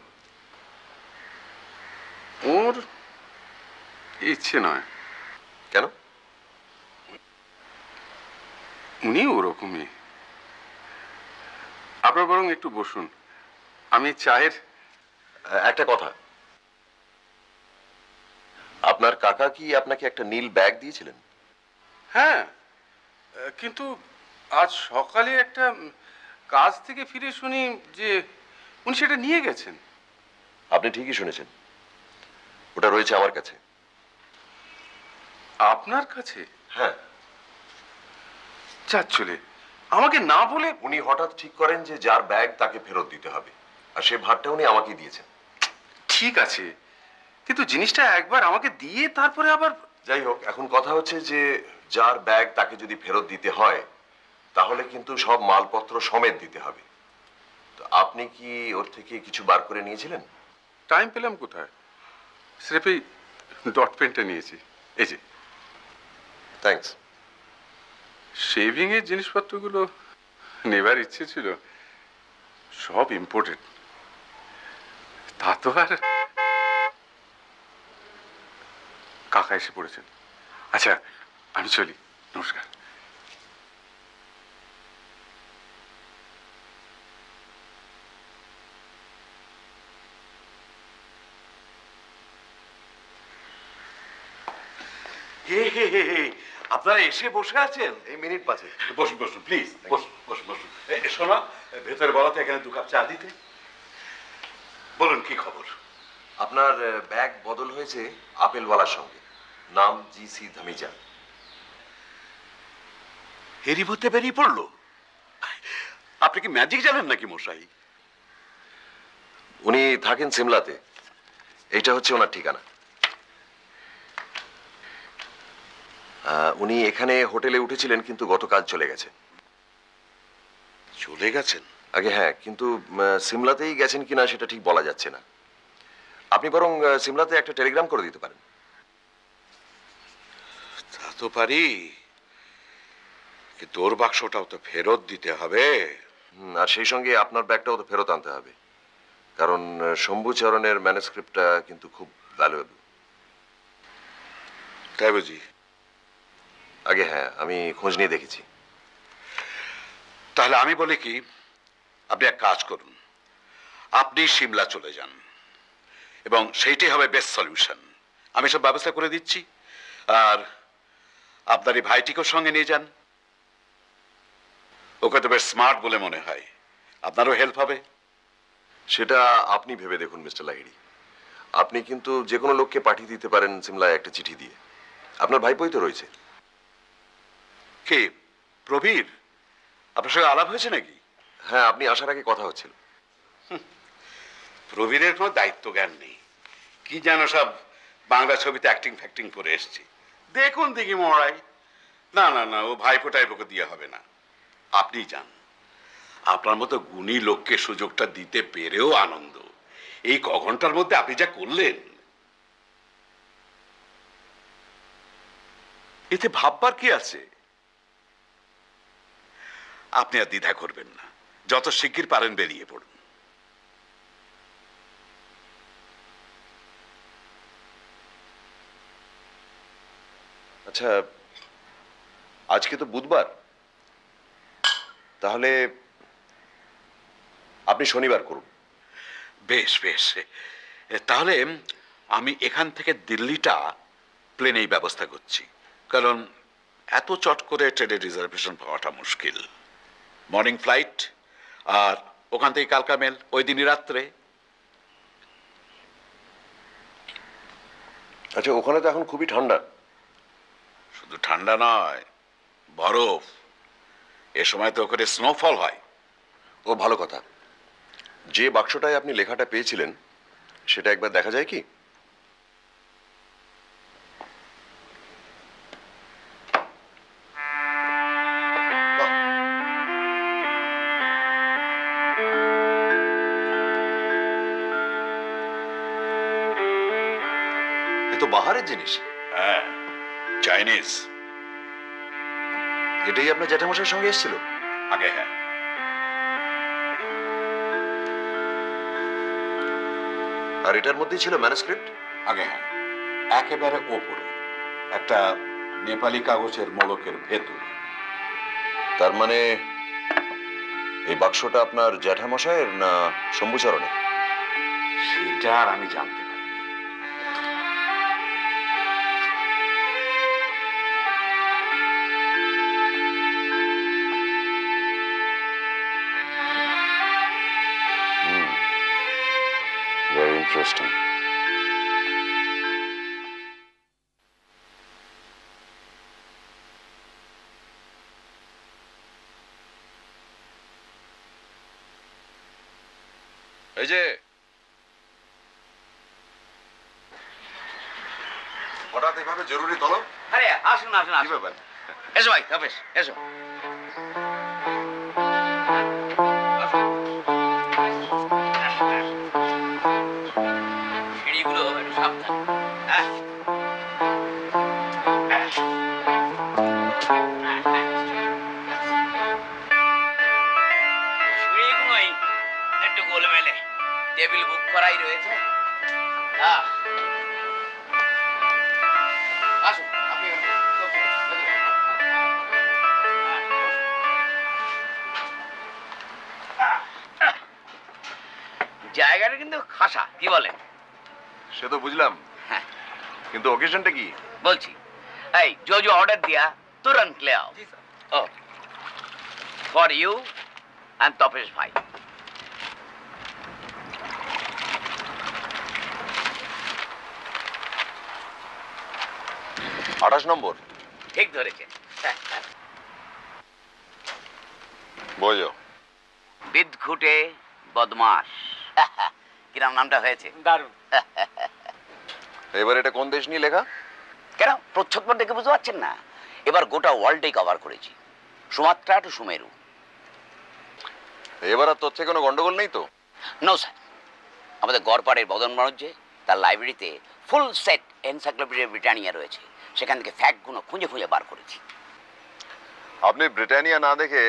Speaker 11: ওর ইচ্ছে নয়।
Speaker 2: কেন?
Speaker 11: উনি ওরকমই। আপনার বরং একটু বসুন, আমি চায়ের।
Speaker 2: একটা কথা, আপনার কাকা কি আপনাকে একটা নীল ব্যাগ দিয়েছিলেন?
Speaker 11: হ্যাঁ, কিন্তু আজ সকালে একটা কাজ থেকে ফিরে শুনি যে উনি সেটা নিয়ে গেছেন।
Speaker 2: আপনি ঠিকই শুনেছেন, ওটা রয়েছে আমার কাছে।
Speaker 11: আপনার কাছে?
Speaker 2: হ্যাঁ।
Speaker 11: চাচ্ছলে আমাকে না বলে?
Speaker 2: উনি হঠাৎ ঠিক করেন যে যার ব্যাগ তাকে ফেরত দিতে হবে, আর সে ভারটা উনি আমাকে দিয়েছেন।
Speaker 11: ঠিক আছে, কিন্তু জিনিসটা একবার আমাকে দিয়ে তারপরে আবার।
Speaker 2: যাই হোক, এখন কথা হচ্ছে যে যার ব্যাগ তাকে যদি ফেরত দিতে হয়, তাহলে কিন্তু সব মালপত্র সমেত দিতে হবে। তো আপনি কি ওর থেকে কিছু বার করে নিয়েছিলেন?
Speaker 11: টাইম পেলাম কোথায়, স্রেফ এই ডট পেনটা নিয়েছি। এই যে।
Speaker 2: থ্যাঙ্কস।
Speaker 11: শেভিং এর জিনিসপত্রগুলো নেবার ইচ্ছে ছিল, সব ইম্পোর্টেড। তা তো আর। কাকা এসে পড়েছেন। আচ্ছা, আমি চলি, নমস্কার।
Speaker 8: আপনারা এসে বসে আছেন?
Speaker 2: এই মিনিট পাঁচে।
Speaker 8: বসুন বসুন প্লিজ, বসুন বসুন বসুন। শোনা, ভেতরে বলা তো এখানে 2 কাপ চা দিতে। বলুন কি খবর?
Speaker 2: আপনার ব্যাগ বদল হয়েছে আপেলওয়ালার সঙ্গে, নাম জি.সি. ধামিজা।
Speaker 8: এরই মধ্যে বেরিয়ে পড়লো? আপনি কি ম্যাজিক জানেন নাকি মশাই?
Speaker 2: উনি থাকেন সিমলাতে, এইটা হচ্ছে ওনার ঠিকানা। উনি এখানে হোটেলে উঠেছিলেন, কিন্তু গতকাল চলে গেছে।
Speaker 8: চলে গেছেন?
Speaker 2: আগে হ্যাঁ, কিন্তু সিমলাতেই গেছেন কিনা সেটা ঠিক বলা যাচ্ছে না। আপনি বরং সিমলাতে একটা টেলিগ্রাম করে দিতে পারেন।
Speaker 8: তা তো পারি, কিন্তু ওর বাক্সটাও তো ফেরত দিতে হবে।
Speaker 2: আর সেই সঙ্গে আপনার ব্যাগটাও তো ফেরত আনতে হবে, কারণ শম্ভুচরণের ম্যানুস্ক্রিপ্টটা কিন্তু খুব ভ্যালুয়েবল।
Speaker 8: তাই বুঝি?
Speaker 2: আগে হ্যাঁ, আমি খোঁজ নিয়ে দেখেছি।
Speaker 8: তাহলে আমি বলি কি, আপনি এক কাজ করুন, আপনি সিমলা চলে যান, এবং সেইটাই হবে বেস্ট সলিউশন। আমি সব ব্যবস্থা করে দিচ্ছি। আর আপনার এই ভাইটিকেও সঙ্গে নিয়ে যান, ওকে তো বেশ স্মার্ট বলে মনে হয়, আপনারও হেল্প হবে।
Speaker 2: সেটা আপনি ভেবে দেখুন মিস্টার লাহিড়ী। আপনি কিন্তু যে কোনো লোককে পাঠিয়ে দিতে পারেন সিমলায় একটা চিঠি দিয়ে। আপনার ভাইপোই তো রয়েছে।
Speaker 8: কে? প্রবীর? আপনার সঙ্গে আলাপ হয়েছে নাকি?
Speaker 2: হ্যাঁ, আপনি আসার আগে কথা হচ্ছিল।
Speaker 8: প্রবীরের কোনো দায়িত্ব জ্ঞান নেই, কি যেন সব বাংলা ছবিতে অ্যাক্টিং ফ্যাক্টিং করে এসছে। দেখুন দেখি মরাই। না না না, ও ভাইপো টাইপোকে দিয়ে হবে না। আপনি যান, আপনার মতো গুণী লোককে সুযোগটা দিতে পেরেও আনন্দ। এই ঘন্টার মধ্যে আপনি যা করলেন, এতে ভাববার কি আছে? আপনি আর দ্বিধা করবেন না, যত শিগগির পারেন বেরিয়ে পড়ুন।
Speaker 2: আচ্ছা, আজকে তো বুধবার, তাহলে আপনি শনিবার করুন।
Speaker 8: বেশ বেশ, তাহলে আমি এখান থেকে দিল্লিটা প্লেনেই ব্যবস্থা করছি, কারণ এত চট করে ট্রেনের রিজার্ভেশন পাওয়াটা মুশকিল। মর্নিং ফ্লাইট, আর ওখান থেকে কালকা মেল ওই দিনই রাত্রে।
Speaker 2: আচ্ছা, ওখানে তো এখন খুবই ঠান্ডা।
Speaker 8: শুধু ঠান্ডা নয়, বরফ। এ সময় তো ওখানে স্নোফল হয়।
Speaker 2: ও ভালো কথা। যে বাক্সটায় আপনি লেখাটা পেয়েছিলেন সেটা একবার দেখা যায় কি? এ তো বাহারের জিনিস।
Speaker 8: হ্যাঁ, চাইনিজ।
Speaker 2: এটাই আপনার জ্যাঠামশাইয়ের সঙ্গে এসেছিল?
Speaker 8: আগে হ্যাঁ।
Speaker 2: আর এটার মধ্যেই ছিল ম্যানুস্ক্রিপ্ট?
Speaker 8: আগে হ্যাঁ, একেবারে ওপরে একটা নেপালি কাগজের মোড়কের ভেতর।
Speaker 2: তার মানে এই বাক্সটা আপনার জ্যাঠামশাইয়ের না শম্ভুচরণের?
Speaker 8: সেটা আর আমি জানতে পারি।
Speaker 2: Very interesting. এই যে হঠাৎ এভাবে জরুরি তলব?
Speaker 3: আরে আসুন আসুন
Speaker 2: কি
Speaker 3: আসুন।
Speaker 2: ব্যাপার?
Speaker 3: এসো ভাই, তবেশ এসো। সিঁড়িগুলো একটু সাবধান। হ্যাঁ। সিঁড়িগুলোই একটু গোলমেলে, টেবিল বুক করাই রয়েছে। আসুন আপনি জায়গাটা কিন্তু খাসা, কি বলেন?
Speaker 2: সে তো বুঝলাম,
Speaker 3: হ্যাঁ
Speaker 2: কিন্তু অকেশনটা কি?
Speaker 3: বলছি, এই जो जो ऑर्डर दिया तुरंत ले आओ। Oh for you and Tapesh भाई।
Speaker 2: 28 নম্বর।
Speaker 3: ঠিক ধরেছে।
Speaker 2: বোঝো,
Speaker 3: বিদঘুটে বদমাস। কিরম নামটা হয়েছে?
Speaker 9: দারুণ।
Speaker 2: এবার এটা কোন দেশ নিয়ে লেখা?
Speaker 3: কেন প্রচ্ছদপট দেখে বুঝতে পারছেন না? এবার গোটা ওয়ার্ল্ডেই কভার করেছি, সুমাত্রা টু সুমেরু।
Speaker 2: এবার আর তথ্যে কোনো গন্ডগোল নেই তো?
Speaker 3: নো স্যার, আমাদের গড়পাড়ের বদন বাণিজ্যে তার লাইব্রেরিতে ফুল সেট এনসাইক্লোপিডিয়া ব্রিটানিয়া রয়েছে, সেখান থেকে ফ্যাক্টগুলো খুঁজে খুঁজে বার করেছি।
Speaker 2: আপনি ব্রিটানিয়া না দেখে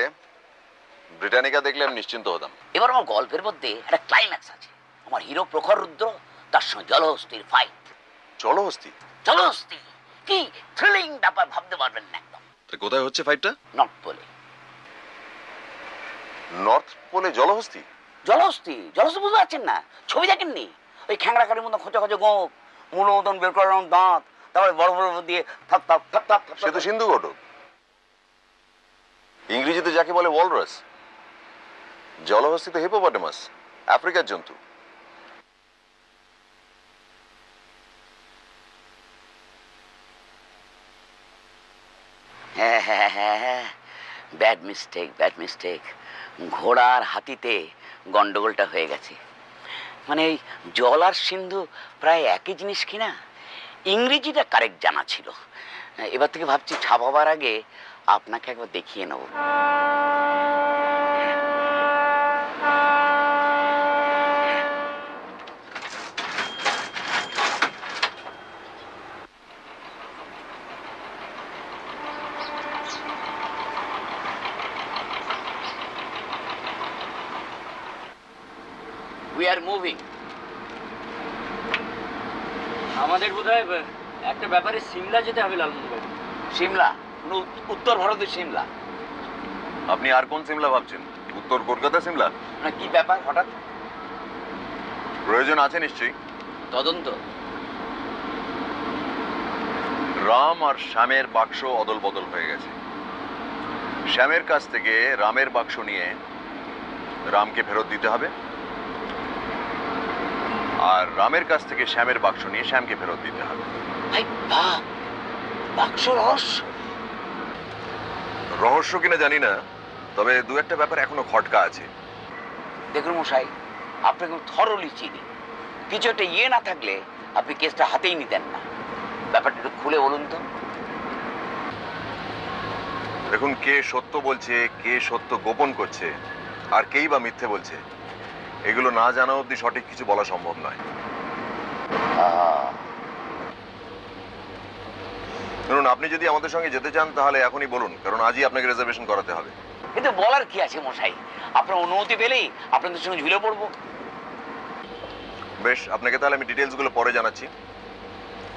Speaker 2: ব্রিটানিকা দেখলে আমি নিশ্চিন্ত হতাম।
Speaker 3: এবার আমার গল্পের মধ্যে একটা ক্লাইম্যাক্স আছে। আমার হিরো প্রখর রুদ্র, তার সঙ্গে জলহস্তির ফাইট।
Speaker 2: জলহস্তি?
Speaker 3: জলহস্তি কি থ্রিলিং ব্যাপার, ভাবতে পারবেন না একদম।
Speaker 2: কোথায় হচ্ছে ফাইটটা?
Speaker 3: নর্থ পোলে।
Speaker 2: নর্থ পোলে জলহস্তি?
Speaker 3: জলহস্তি জলহস্তি বুঝতে পারছেন না? ছবি দেখেননি? ওই খ্যাংরা কারির মতো খোঁচা খোঁচা গোপ, মূল মতন বের করার দাঁত, তারপরে বড় বড় দিয়ে থাপ থাপ থাপ থাপ।
Speaker 2: সে তো সিন্ধু ঘটক। ইংরেজিতে যাকে বলে ওয়ালরাস, জলহস্তি তো হিপোপটেমাস, আফ্রিকার জন্তু।
Speaker 3: হ্যাঁ হ্যাঁ হ্যাঁ হ্যাঁ, ব্যাড মিস্টেক ব্যাড মিস্টেক। ঘোড়ার হাতিতে গন্ডগোলটা হয়ে গেছে। মানে এই জল আর সিন্ধু প্রায় একই জিনিস কিনা। ইংরেজিটা কারেক্ট জানা ছিল। এবার থেকে ভাবছি ছাপাবার আগে আপনাকে একবার দেখিয়ে নেব। We are moving.
Speaker 6: আমাদের বোধহয় একটা ব্যাপারে সিমলা যেতে হবে লালমোহন বাবু।
Speaker 3: সিমলা, উত্তর ভারতের সিমলা।
Speaker 2: আপনি আর কোন সিমলা ভাবছেন? উত্তর কলকাতা সিমলা?
Speaker 3: না, কি ব্যাপার হঠাৎ?
Speaker 2: প্রয়োজন আছে নিশ্চয়ই।
Speaker 3: তদন্ত?
Speaker 2: রাম আর শ্যামের বাক্স অদল বদল হয়ে গেছে। শ্যামের কাছ থেকে রামের বাক্স নিয়ে রামকে ফেরত দিতে হবে, আর রামের কাছ থেকে শ্যামের বাক্স নিয়ে শ্যামকে ফেরত দিতে হবে।
Speaker 3: বাক্স রহস্য?
Speaker 2: রহস্য কিনা জানি না, তবে দু একটা ব্যাপার এখনো খটকা আছে।
Speaker 3: দেখুন মশাই, আপনাকে থরলি চিনি। কিছু একটা না থাকলে আপনি কেসটা হাতেই নিতেন না। ব্যাপারটা একটু খুলে বলুন তো।
Speaker 2: দেখুন, কে সত্য বলছে, কে সত্য গোপন করছে, আর কেই বা মিথ্যে বলছে, এগুলো না জানা অবধি সঠিক কিছু বলা সম্ভব নয়। ধরুন, আপনি যদি আমাদের সঙ্গে যেতে চান তাহলে এখনই বলুন, কারণ আজই আপনাকে রিজার্ভেশন করাতে হবে।
Speaker 3: কিন্তু বলার কি আছে মশাই, আপনার অনুমতি পেলেই আপনাদের সঙ্গে ঝুলে পড়বো।
Speaker 2: বেশ, আপনাকে তাহলে আমি ডিটেলস গুলো পরে জানাচ্ছি।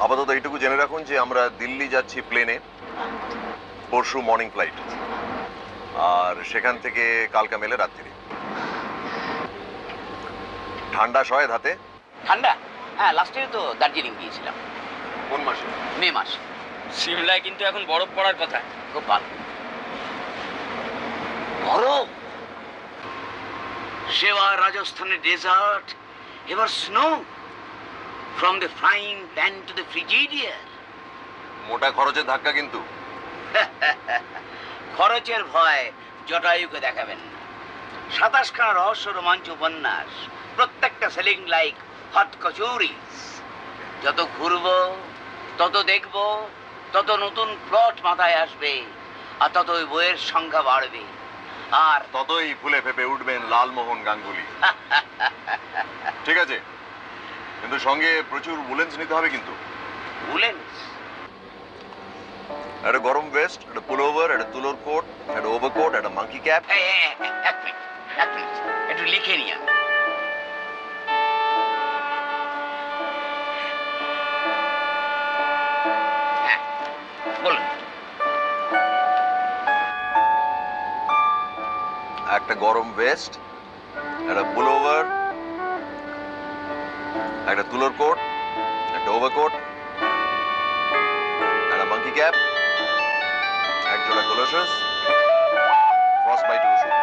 Speaker 2: আপাতত এইটুকু জেনে রাখুন যে আমরা দিল্লি যাচ্ছি প্লেনে, পরশু মর্নিং ফ্লাইট, আর সেখান থেকে কালকা মেলে রাত্রি। ঠান্ডা সয় ধাতে?
Speaker 3: ঠান্ডা? হ্যাঁ, লাস্ট ইয়ারে তো দার্জিলিং গিয়েছিলাম।
Speaker 2: কোন মাসে?
Speaker 3: মে মাসে।
Speaker 6: সিমলায় কিন্তু এখন বরফ পড়ার কথা।
Speaker 3: খুব ভালো। বরফ? সেবা রাজস্থানের ডেজার্ট, এবার snow, from the frying pan to the frigidaire.
Speaker 2: মোটা খরচের ধাক্কা কিন্তু।
Speaker 3: খরচের ভয় জটায়ুকে দেখাবেন না। 27 খানা রহস্য রোমাঞ্চ উপন্যাস, প্রত্যেকটা সেলিং লাইক হট কচুরিস। যত ঘুরবো, তত দেখবো, তত নতুন প্লট মাথায় আসবে, আর তত ওই বইয়ের সংখ্যা বাড়বে, আর
Speaker 2: ততই ফুলে ফেপে উঠবেন লালমোহন গাঙ্গুলি। ঠিক আছে, কিন্তু সঙ্গে প্রচুর উলেন্স নিতে হবে কিন্তু।
Speaker 3: উলেন্স?
Speaker 2: একটা গরম ভেস্ট, একটা পুলোভার, একটা তুলোর কোট, একটা ওভারকোট, একটা মাঙ্কি ক্যাপ।
Speaker 3: এক মিনিট, একটু লিখে নি আমি। হ্যাঁ, বলুন।
Speaker 2: একটা গরম ভেস্ট, একটা পুলোভার, একটা তুলোর কোট, একটা ওভারকোট, একটা মাঙ্কি ক্যাপ, এক জোড়া গ্লোভস, ফ্রস্ট বাইট ওষুধ।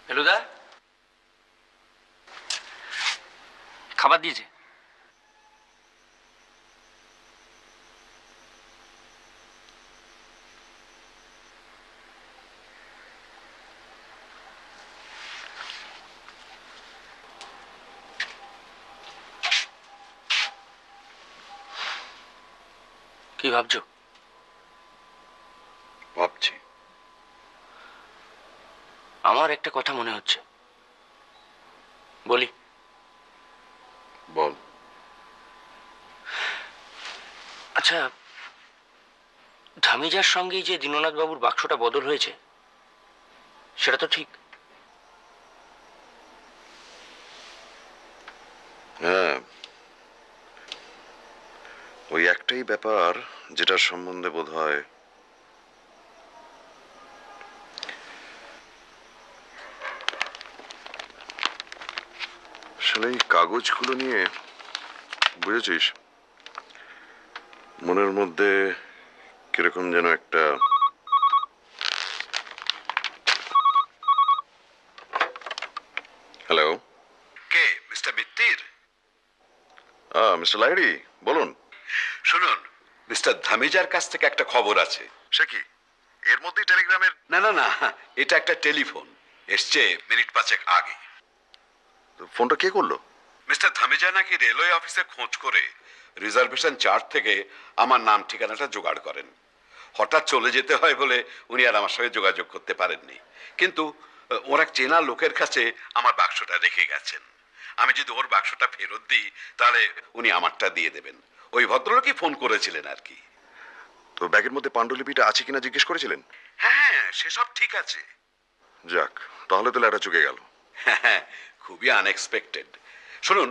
Speaker 6: ফেলুদা, খাবার দিয়েছে? কি ভাবছো?
Speaker 2: ভাবছি।
Speaker 6: আমার একটা কথা মনে হচ্ছে, বলি?
Speaker 2: বল।
Speaker 6: আচ্ছা, ধামিজার সঙ্গে যে দীননাথ বাবুর বাক্সটা বদল হয়েছে, সেটা তো ঠিক?
Speaker 2: হ্যাঁ, ওই একটাই ব্যাপার যেটার সম্বন্ধে বোধ হয় আসলে এই কাগজগুলো নিয়ে, বুঝেছিস, মনের মধ্যে কিরকম যেন একটা হ্যালো।
Speaker 8: কে? মিস্টার মিত্তির?
Speaker 2: মিস্টার লাহিড়ী, বলুন।
Speaker 8: শুনুন, মিস্টার ধামিজার কাছ থেকে একটা খবর আছে।
Speaker 2: সে কি এর মধ্যেই টেলিগ্রামের?
Speaker 8: না না না, এটা একটা টেলিফোন, এসছে মিনিট 5 আগে।
Speaker 2: ফোনটা কে করলো?
Speaker 8: মিস্টার ধামিজা নাকি রেলওয়ে অফিসে খোঁজ করে রিজার্ভেশন চার্ট থেকে আমার নাম ঠিকানাটা জোগাড় করেন। হঠাৎ চলে যেতে হয় বলে উনি আর আমার সঙ্গে যোগাযোগ করতে পারেননি, কিন্তু ওর এক চেনা লোকের কাছে আমার বাক্সটা রেখে গেছেন। আমি যদি ওর বাক্সটা ফেরত দিই তাহলে উনি আমারটা দিয়ে দেবেন। ওই ভদ্রলোকই ফোন করেছিলেন আর কি।
Speaker 2: তো ব্যাগের মধ্যে পাণ্ডুলিপিটা আছে কিনা জিজ্ঞেস করেছিলেন?
Speaker 8: হ্যাঁ, সেসব ঠিক আছে।
Speaker 2: যাক, তাহলে তো ল্যাটা চুকে গেল।
Speaker 8: হ্যাঁ, খুবই আনএক্সপেক্টেড। শুনুন,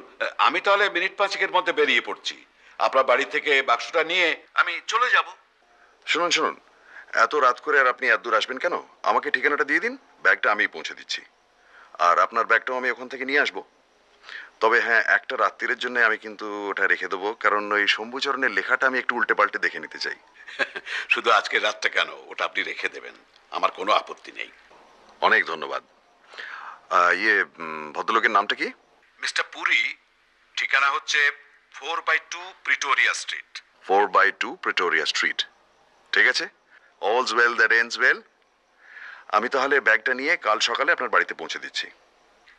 Speaker 8: আমি তাহলে মিনিট 5-এর মধ্যে বেরিয়ে পড়ছি। আপনার বাড়ি থেকে বাক্সটা নিয়ে আমি চলে যাব।
Speaker 2: শুনুন শুনুন, এত রাত করে আর আপনি এত দূর আসবেন কেন? আমাকে ঠিকানাটা দিয়ে দিন, ব্যাগটা আমি পৌঁছে দিচ্ছি। আর আপনার ব্যাগটাও আমি ওখান থেকে নিয়ে আসবো। তবে হ্যাঁ, একটা রাত্রির জন্য আমি কিন্তু ওটা রেখে দেবো, কারণ ওই শম্ভুচরণের লেখাটা আমি একটু উল্টে পাল্টে দেখে নিতে চাই।
Speaker 8: শুধু আজকের রাতটা কেন, ওটা আপনি রেখে দেবেন, আমার কোনো আপত্তি নেই।
Speaker 2: অনেক ধন্যবাদ। ভদ্রলোকের নামটা কি?
Speaker 8: মিস্টার পুরী। ঠিকানা হচ্ছে 4/2 প্রিটোরিয়া স্ট্রিট।
Speaker 2: 4/2 Pretoria street. ঠিক আছে, all's well that ends well. আমি তাহলে ব্যাগটা নিয়ে কাল সকালে আপনার বাড়িতে পৌঁছে দিচ্ছি।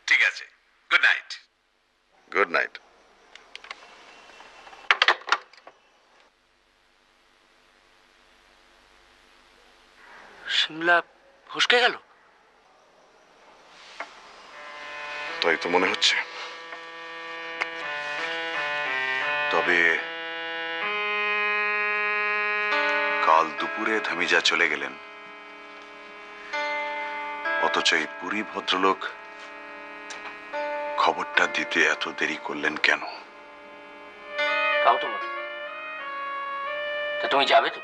Speaker 8: ঠিক আছে, good night.
Speaker 2: Good night.
Speaker 6: Shimla ফসকে গেল।
Speaker 2: তাই তো মনে হচ্ছে। তবে কাল দুপুরে ধামিজা চলে গেলেন, অথচ এই পুরী ভদ্রলোক খবরটা দিতে এত দেরি করলেন কেন?
Speaker 6: তাও তো বটে। তা তুমি যাবে তো?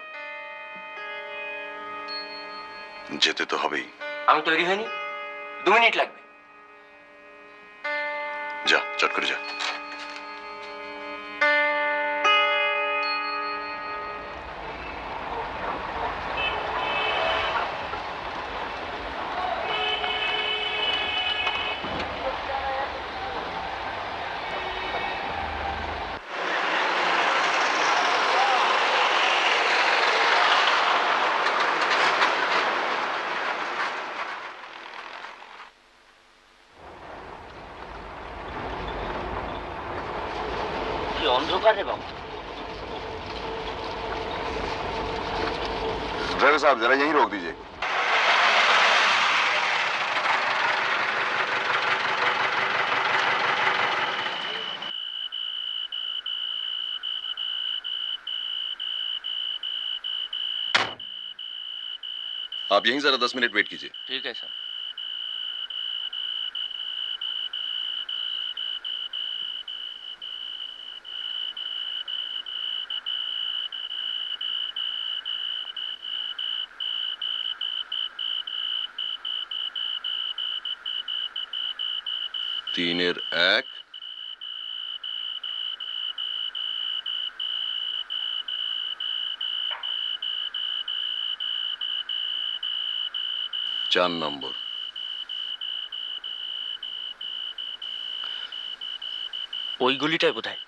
Speaker 2: যেতে তো হবেই।
Speaker 6: আমি তৈরি হইনি, 2 মিনিট লাগবে।
Speaker 2: যা, চট করে যা।
Speaker 6: কি অন্ধকার রে বাবা।
Speaker 2: ड्राइवर साहब जरा यहीं रोक दीजिए। आप यहीं जरा 10 मिनट वेट कीजिए।
Speaker 6: ठीक है सर।
Speaker 2: तीনের 1 4 নম্বর।
Speaker 6: ওই গলিটায় বোধহয়।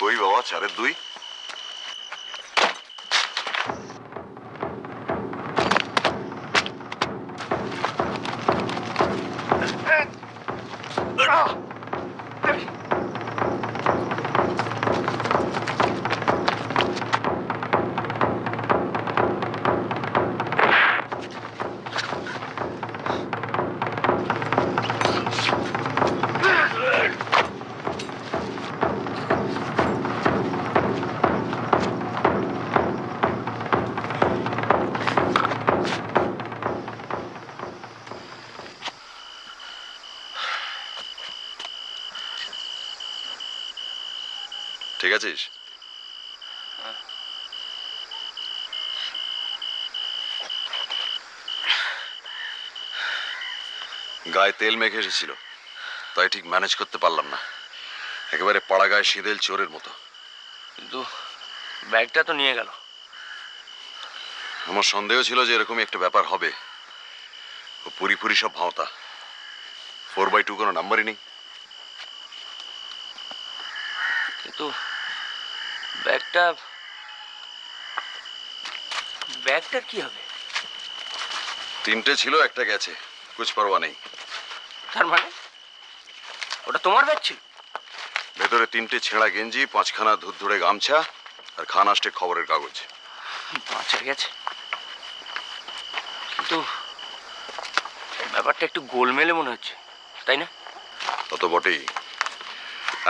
Speaker 2: কই বাবা 4-এর 2? ঠিক আছিস? গায়ে তেল মেখে এসেছিল, তাই ঠিক ম্যানেজ করতে পারলাম না। একেবারে পাড়া গায়ে সিঁদেল চোরের মতো।
Speaker 6: কিন্তু ব্যাগটা তো নিয়ে গেল।
Speaker 2: আমার সন্দেহ ছিল যে এরকমই একটা ব্যাপার হবে। ও পুরি সব ভাওতা। 4/2 কোনো নাম্বারই নেই।
Speaker 6: কিন্তু ব্যাগটার কি হবে?
Speaker 2: 3টে ছিল, একটা গেছে, কুছ পরোয়া নেই।
Speaker 6: তার মানে ওটা তোমার ব্যাগ ছিল?
Speaker 2: ভেতরে 3টে ছেঁড়া গেঞ্জি, 5খানা ধুরধুরে গামছা আর খান আষ্টে খবরের কাগজ।
Speaker 6: বাঁচা গেছে, কিন্তু ব্যাপারটা একটু গোলমেলে মনে হচ্ছে, তাই না?
Speaker 2: তত বটেই।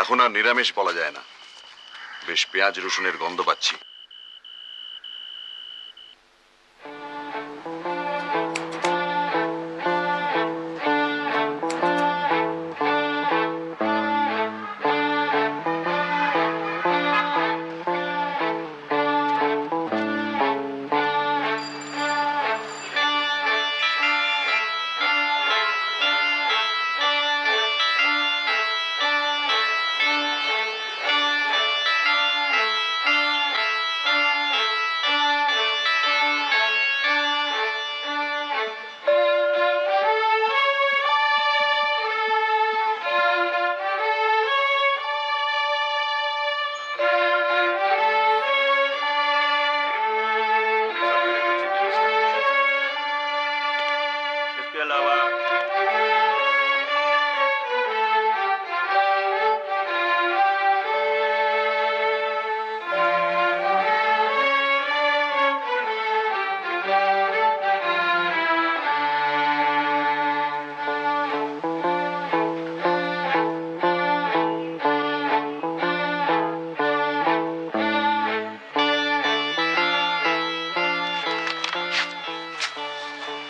Speaker 2: এখন আর নিরামিষ বলা যায় না, বেশ পেঁয়াজ রসুনের গন্ধ পাচ্ছি।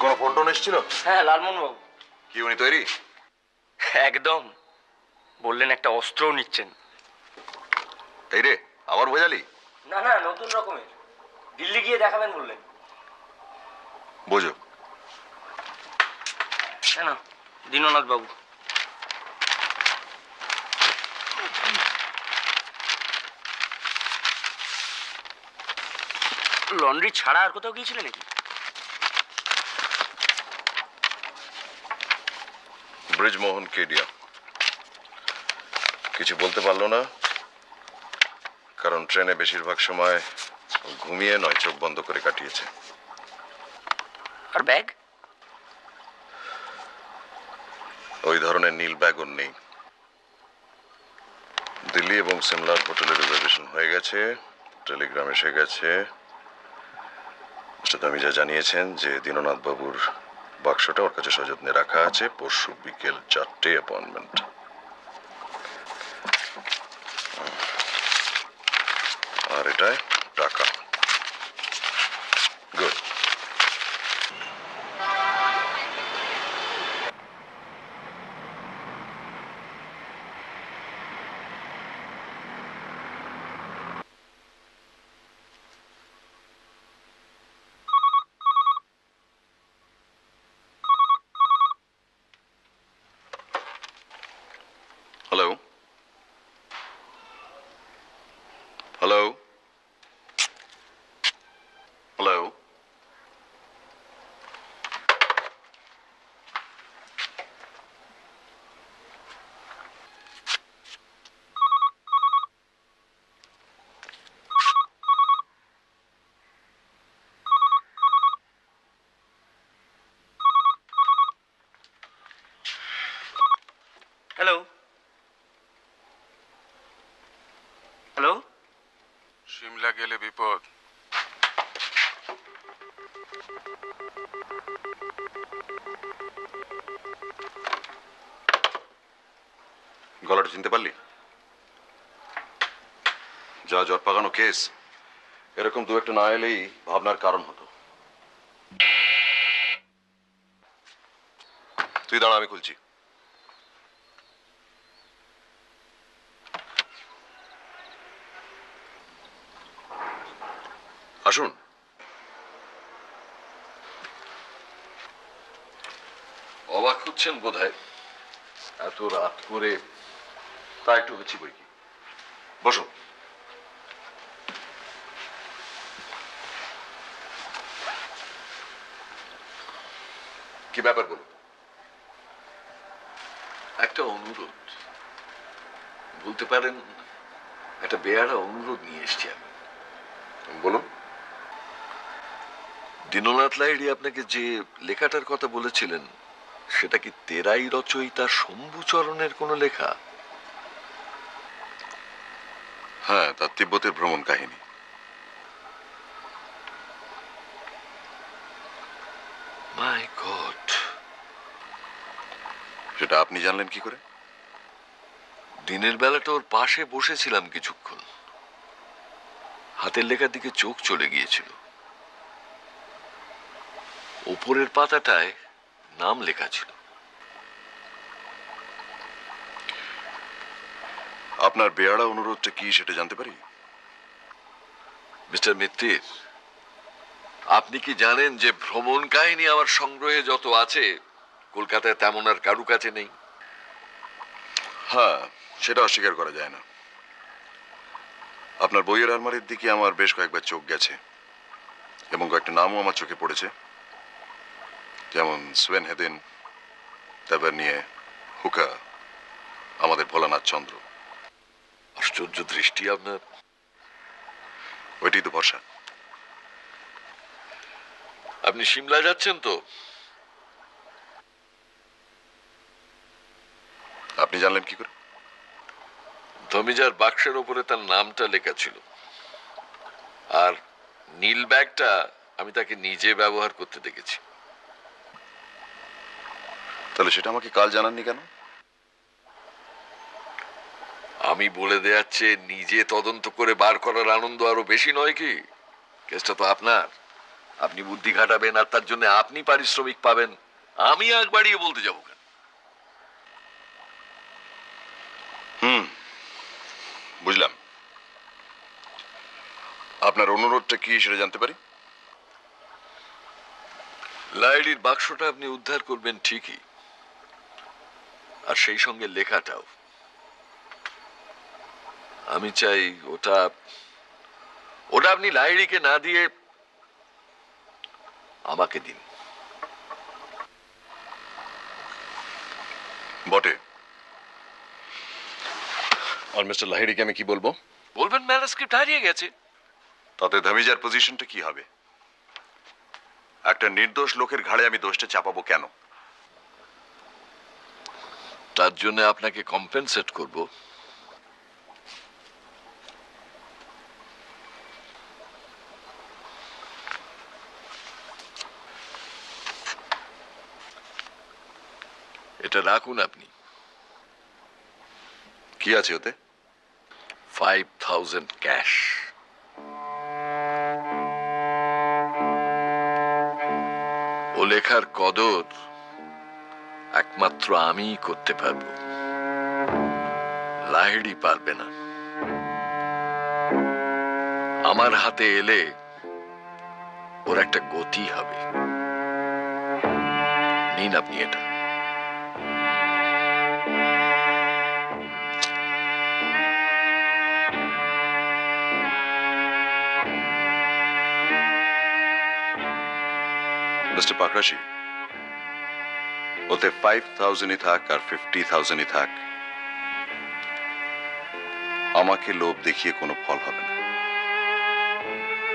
Speaker 2: কোনো ফোন টোন এসেছিল?
Speaker 6: হ্যাঁ, লালমোহন বাবু।
Speaker 2: কি উনি তৈরি?
Speaker 6: একদম, বললেন একটা অস্ত্রও নিচ্ছেন।
Speaker 2: এই রে, আবার বোঝালি?
Speaker 6: না না, নতুন রকমের, দিল্লি গিয়ে দেখাবেন বললেন।
Speaker 2: বোঝো
Speaker 6: না, দীননাথ বাবু। লন্ড্রি ছাড়া আর কোথাও গিয়েছিলেন নাকি?
Speaker 2: ব্রিজমোহন কেডিয়া কিছু বলতে পারলো না, কারণ ট্রেনে বেশিরভাগ সময় ঘুমিয়ে নয়, চোখ বন্ধ করে কাটিয়েছে।
Speaker 6: আর ব্যাগ?
Speaker 2: ওই ধরনের নীল ব্যাগ ওর নেই। দিল্লি এবং সিমলার হোটেলে রিজার্ভেশন হয়ে গেছে, টেলিগ্রাম এসে গেছে। মিস্টার দামিজা জানিয়েছেন যে দীননাথ বাবুর বাক্সটা ওর কাছে সযত্নে রাখা আছে। পরশু বিকেল 4টে অ্যাপয়েন্টমেন্ট। আর এটায় টাকা। Good. Hello hello hello.
Speaker 6: Hello hello.
Speaker 11: Shimla গেলে বিপদ।
Speaker 2: গলাটা চিনতে পারলি? যা জট পাকানো কেস, এরকম দু একটা না এলেই ভাবনার কারণ হতো। তুই দাঁড়া, আমি খুলছি। আসুন। অবাক হচ্ছেন বোধহয়, এত রাত করে। তা একটু হচ্ছি বই কি। বসুন। কি ব্যাপার বলুন।
Speaker 4: একটা অনুরোধ, বলতে পারেন একটা বেয়ারা অনুরোধ নিয়ে এসছি আমি।
Speaker 2: বলুন।
Speaker 4: দীননাথ লাহিড়ী আপনাকে যে লেখাটার কথা বলেছিলেন, সেটা কি তেরাই রচয়িতা শম্ভুচরণের কোনো লেখা?
Speaker 2: হ্যাঁ, তার তিব্বতের ভ্রমণ কাহিনী। মাই গড, সেটা আপনি জানলেন কি করে? দিনের বেলাটা ওর পাশে বসেছিলাম কিছুক্ষণ, হাতের লেখার দিকে চোখ চলে গিয়েছিল। উপরের পাতাটায় নাম লেখা ছিল। আপনার বেয়ারা অনুরোধটা কি সেটা জানতে পারি? মিস্টার মিত্তির, আপনি কি জানেন যে ভ্রমণ কাহিনী আমার সংগ্রহে যত আছে কলকাতায় তেমন আর কারু কাছে নেই? হ্যাঁ, সেটা অস্বীকার করা যায় না। আপনার বইয়ের আলমারির দিকে আমার বেশ কয়েকবার চোখ গেছে এবং কয়েকটা নামও আমার চোখে পড়েছে, যেমন সোয়েন হেদিন, তাভারনিয়ে, হুকা, আমাদের ভোলানাথ চন্দ্র। আশ্চর্য দৃষ্টি আপনার। ওইটাই তো ভরসা। আপনি সিমলা যাচ্ছেন তো? আপনি জানলেন কি করে? ধমিজার বাক্সের ওপরে তার নামটা লেখা ছিল, আর নীল ব্যাগটা আমি তাকে নিজে ব্যবহার করতে দেখেছি। তাহলে সেটা আমাকে কাল জানাননি কেন? আমি বলে দেয়াচ্ছে, নিজে তদন্ত করে বার করার আনন্দ আরো বেশি নয় কি? কেসটা তো আপনার, আপনি বুদ্ধি খাটাবেন আর তার জন্য আপনি পারিশ্রমিক পাবেন। আমি আগ বাড়িয়ে বলতে যাবো কেন? বুঝলাম। আপনার অনুরোধটা কি সেটা জানতে পারি? লাইডির বাক্সটা আপনি উদ্ধার করবেন ঠিকই, আর সেই সঙ্গে লেখাটাও। আমি চাই ওটা আপনি লাইডিকে না দিয়ে আমাকে দিন। বটে। আর মিস্টার লাহিড়িকে আমি কি বলবো? বলবেন ম্যানুস্ক্রিপ্ট হারিয়ে গেছে। তাতে ধমিজার পজিশনটা কি হবে? একটা নির্দোষ লোকের ঘাড়ে আমি দোষটা চাপাবো কেন? তার জন্য আপনাকে কম্পেনসেট করব। এটা রাখুন আপনি। কি আছে ওতে? 5000 ক্যাশ। ও লেখার কদর একমাত্র আমিই করতে পারবো, লাহিড়ি পারবে না। আমার হাতে এলে ওর একটা গতি হবে। নিন আপনি এটা। মিস্টার পাকরাশি, ওতে 5000ই থাক আর 50,000ই থাক, আমাকে লোভ দেখিয়ে কোনো ফল হবে না।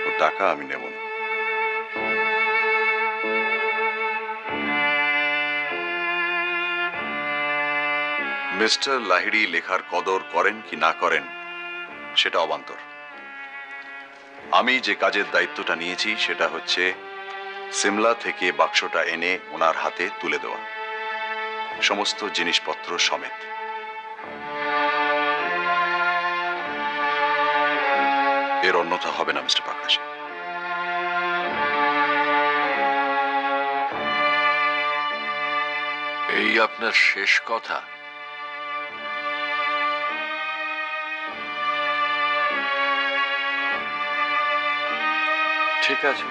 Speaker 2: ও টাকা আমি নেব না। মিস্টার লাহিড়ি লেখার কদর করেন কি না করেন সেটা অবান্তর। আমি যে কাজের দায়িত্বটা নিয়েছি সেটা হচ্ছে সিমলা থেকে বাক্সটা এনে ওনার হাতে তুলে দেওয়া, সমস্ত জিনিসপত্র সমেত। এর অন্যথা হবে না মিস্টার পাকরাশি। এই আপনার শেষ কথা? ঠিক আছে,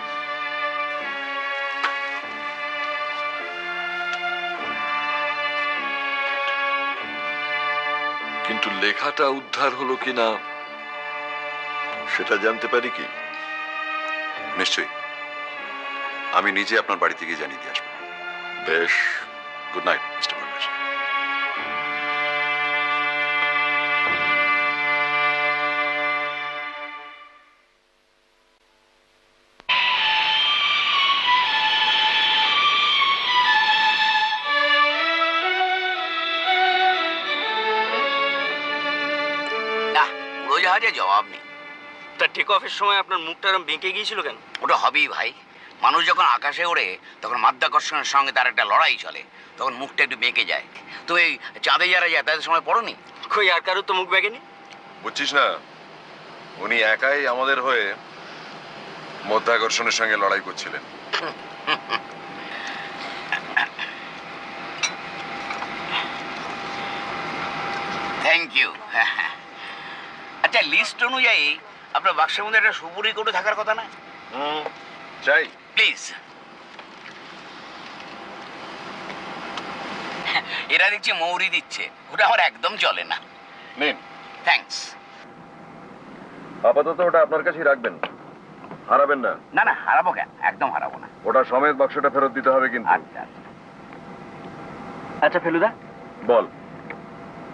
Speaker 2: কিন্তু লেখাটা উদ্ধার হলো কিনা সেটা জানতে পারি কি? নিশ্চয়ই, আমি নিজে আপনার বাড়ি থেকে জানিয়ে দিয়ে আসবো। বেশ, গুড নাইট মিস্টার পাকরাশি।
Speaker 3: জাহাজে জবাব নেই।
Speaker 6: তা টেক অফের সময় আপনার মুখটা এরকম বেঁকে গিয়েছিল কেন?
Speaker 3: ওটা হবেই ভাই। মানুষ যখন আকাশে ওড়ে তখন মাধ্যাকর্ষণের সঙ্গে তার একটা লড়াই চলে, তখন মুখটা একটু বেঁকে যায়। তো এই চাঁদে যারা যায় তাদের সময় পড়োনি?
Speaker 6: কই আর কারোর তো মুখ বেঁকেনি।
Speaker 2: বুঝছিস না, উনি একাই আমাদের হয়ে মধ্যাকর্ষণের সঙ্গে লড়াই করছিলেন।
Speaker 3: Thank you. আচ্ছা, লিস্ট অনুযায়ী আপনার বাক্সের মধ্যে একটা সুপুরি কৌটো থাকার কথা না?
Speaker 2: চাই
Speaker 3: প্লিজ। এরা দেখছি মৌরি দিচ্ছে, ওটা আমার একদম চলে না।
Speaker 2: নিন।
Speaker 3: থ্যাঙ্কস।
Speaker 2: আপাতত ওটা আপনার কাছেই রাখবেন, হারাবেন না।
Speaker 3: না না, হারাবো কেন, একদম হারাবো না।
Speaker 2: ওটা সমেত বাক্সটা ফেরত দিতে হবে কিন্তু।
Speaker 3: আচ্ছা আচ্ছা।
Speaker 6: আচ্ছা ফেলুদা,
Speaker 2: বল।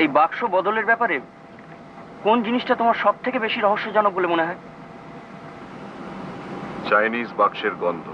Speaker 6: এই বাক্স বদলের ব্যাপারে কোন জিনিসটা তোমার সব থেকে বেশি রহস্যজনক বলে মনে হয়?
Speaker 2: চাইনিজ বাক্সের গন্ধ।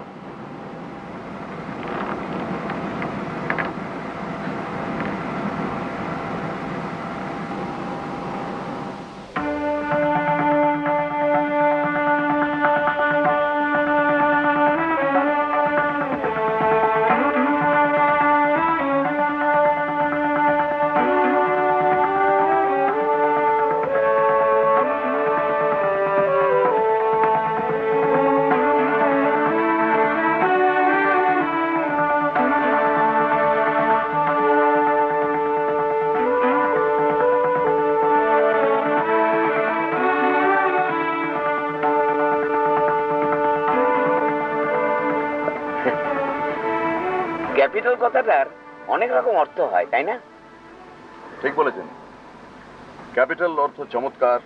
Speaker 3: ক্যাপিটাল কথাটার অনেক রকম অর্থ হয়, তাই না?
Speaker 2: ঠিক বলেছেন। ক্যাপিটাল অর্থ চমৎকার,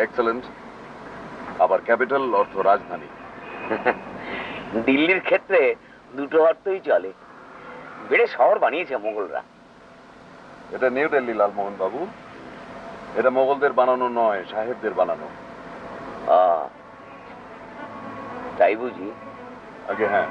Speaker 2: এক্সেলেন্ট, আবার ক্যাপিটাল অর্থ রাজধানী।
Speaker 3: দিল্লির ক্ষেত্রে দুটো অর্থই চলে। বেড়ে শহর বানিয়েছে মোগলরা।
Speaker 2: এটা নিউ দিল্লি লালমোহন বাবু, এটা মোগলদের বানানো নয়, সাহেবদের বানানো।
Speaker 3: তাই বুঝি?
Speaker 2: আগে হ্যাঁ।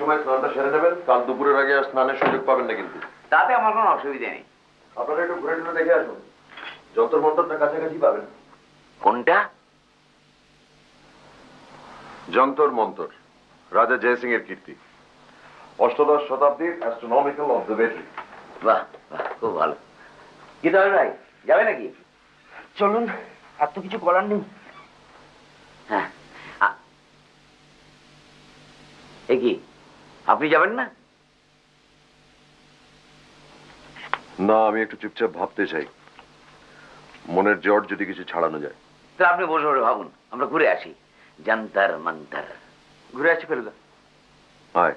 Speaker 2: সময় স্নানটা সেরে নেবেন, কাল দুপুরের আগে আর স্নানের সুযোগ পাবেন না কিন্তু।
Speaker 3: তাতে আমার কোনো অসুবিধা নেই।
Speaker 2: আপনারা একটু ঘুরে টুরে দেখে আসুন, যন্তর মন্তরটা কাছাকাছি পাবেন।
Speaker 3: কোনটা?
Speaker 2: যন্তর মন্তর, রাজা জয়সিং এর কীর্তি, অষ্টদশ শতাব্দীর অ্যাস্ট্রোনমিক্যাল অবজারভেটরি।
Speaker 3: বাহ বাহ, খুব ভালো। কি তবে ভাই, যাবে নাকি?
Speaker 6: চলুন, আর তো কিছু করার নেই।
Speaker 3: হ্যাঁ, এ কি আপনি যাবেন না?
Speaker 2: না, আমি একটু চুপচাপ ভাবতে চাই, মনের জট যদি কিছু ছাড়ানো যায়।
Speaker 3: তো আপনি বসে বসে ভাবুন, আমরা ঘুরে আসি। যন্তর মন্তর
Speaker 6: ঘুরে আসি ফেলুদা।
Speaker 2: আয়।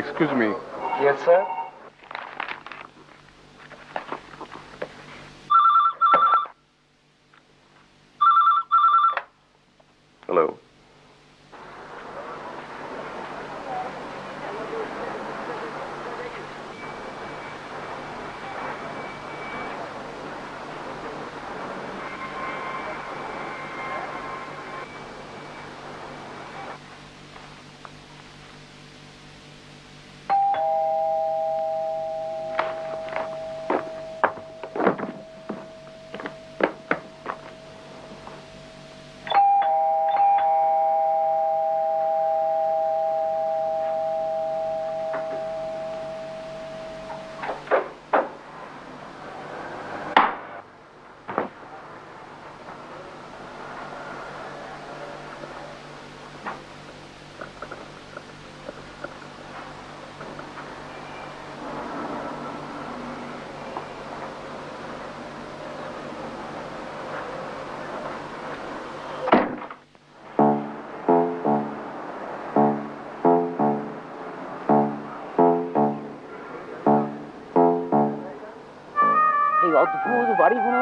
Speaker 11: Excuse me.
Speaker 6: Yes, sir.
Speaker 2: Hello.
Speaker 3: সেই অদ্ভুত বাড়ি কোনো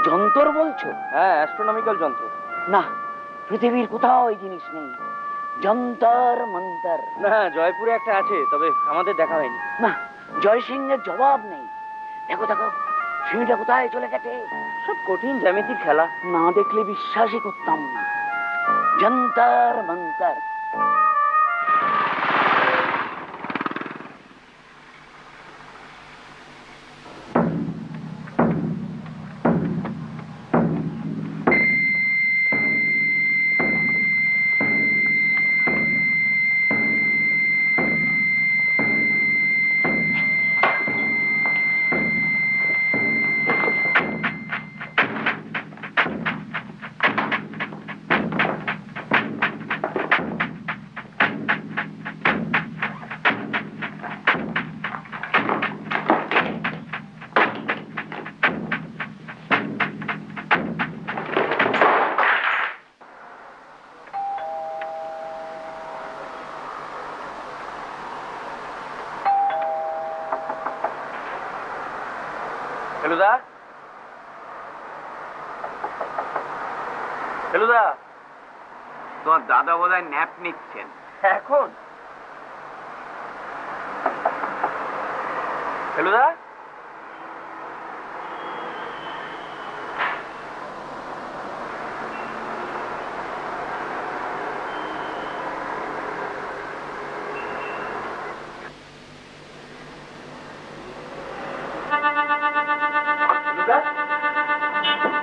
Speaker 3: যন্ত্র বলছো?
Speaker 6: হ্যাঁ, অ্যাস্ট্রোনমিক্যাল যন্ত্র।
Speaker 3: না, পৃথিবীর কোথাও এই জিনিস নেই। যন্তর মন্তর।
Speaker 6: না, জয়পুরে একটা আছে, তবে আমাদের দেখা হয়নি।
Speaker 3: না, জয় সিংহের জবাব নেই। দেখো দেখো, সিংহটা কোথায় চলে গেছে।
Speaker 6: সব কঠিন জ্যামিতির খেলা।
Speaker 3: না দেখলে বিশ্বাসই করতাম না। যন্তর মন্তর।
Speaker 6: ফেলুদা, ফেলুদা,
Speaker 3: তোমার দাদা বোধহয় ন্যাপ নিচ্ছেন
Speaker 6: এখন? Feluda,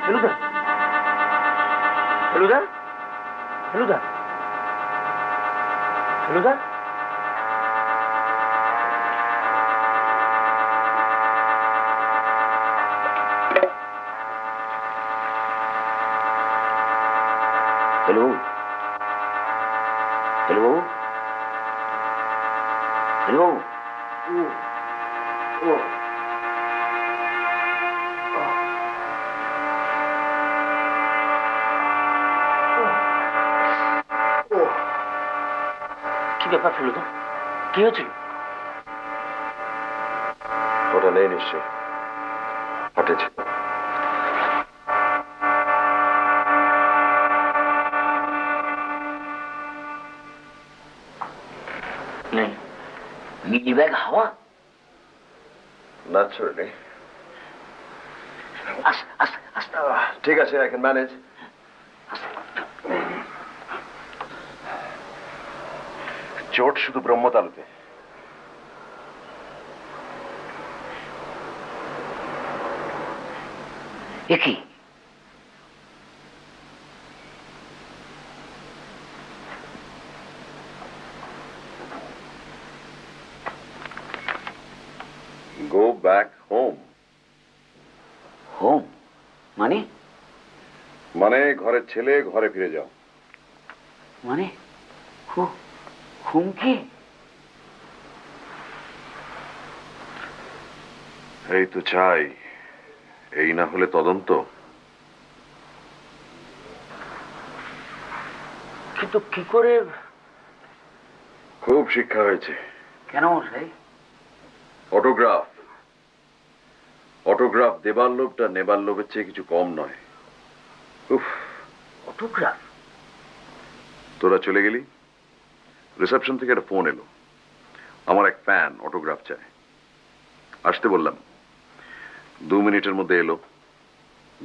Speaker 6: Feluda, Feluda, Feluda, Feluda,
Speaker 3: hello hello hello.
Speaker 6: কি ব্যাপার ফেলুদা, কি হয়েছিল?
Speaker 2: ওটা নেই নিশ্চয়, হাটেছে।
Speaker 3: नहीं, मिली बैग हवा।
Speaker 2: ন্যাচারালি। ঠিক আছে, আই ক্যান ম্যানেজ। চোট শুধু ব্রহ্মতালুতে।
Speaker 3: একই
Speaker 2: গো ব্যাক হোম।
Speaker 3: হোম মানে?
Speaker 2: মানে ঘরের ছেলে, ঘরে ফিরে যাও।
Speaker 3: মানে হুম কি?
Speaker 2: এই তো চাই, এই না হলে তদন্ত।
Speaker 3: কিন্তু কি করে?
Speaker 2: খুব শিক্ষা হয়েছে।
Speaker 3: কেন মশাই?
Speaker 2: অটোগ্রাফ, অটোগ্রাফ দেবার লোভটা নেবার লোভের চেয়ে কিছু কম নয়। উফ,
Speaker 3: অটোগ্রাফ?
Speaker 2: তোরা চলে গেলি, রিসেপশন থেকে একটা ফোন এলো, আমার এক ফ্যান অটোগ্রাফ চায়। আসতে বললাম, 2 মিনিটের মধ্যে এলো,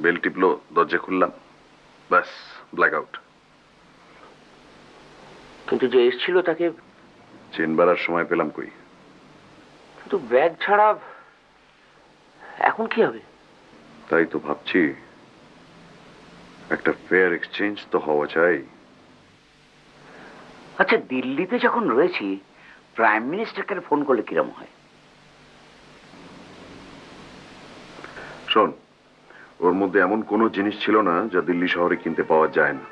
Speaker 2: বেল টিপলো, দরজা খুললাম, ব্যাস ব্ল্যাক আউট।
Speaker 3: কিন্তু যে এসেছিল তাকে
Speaker 2: চেনবার আর সময় পেলাম কই।
Speaker 3: কিন্তু ব্যাগ ছাড়া এখন কি হবে?
Speaker 2: তাই তো ভাবছি, একটা ফেয়ার এক্সচেঞ্জ তো হওয়া চাই।
Speaker 3: আচ্ছা, দিল্লিতে যখন রয়েছি, প্রাইম মিনিস্টারকে ফোন করলে কিরম হয়?
Speaker 2: শোন, ওর মধ্যে এমন কোনো জিনিস ছিল না যা দিল্লি শহরে কিনতে পাওয়া যায় না।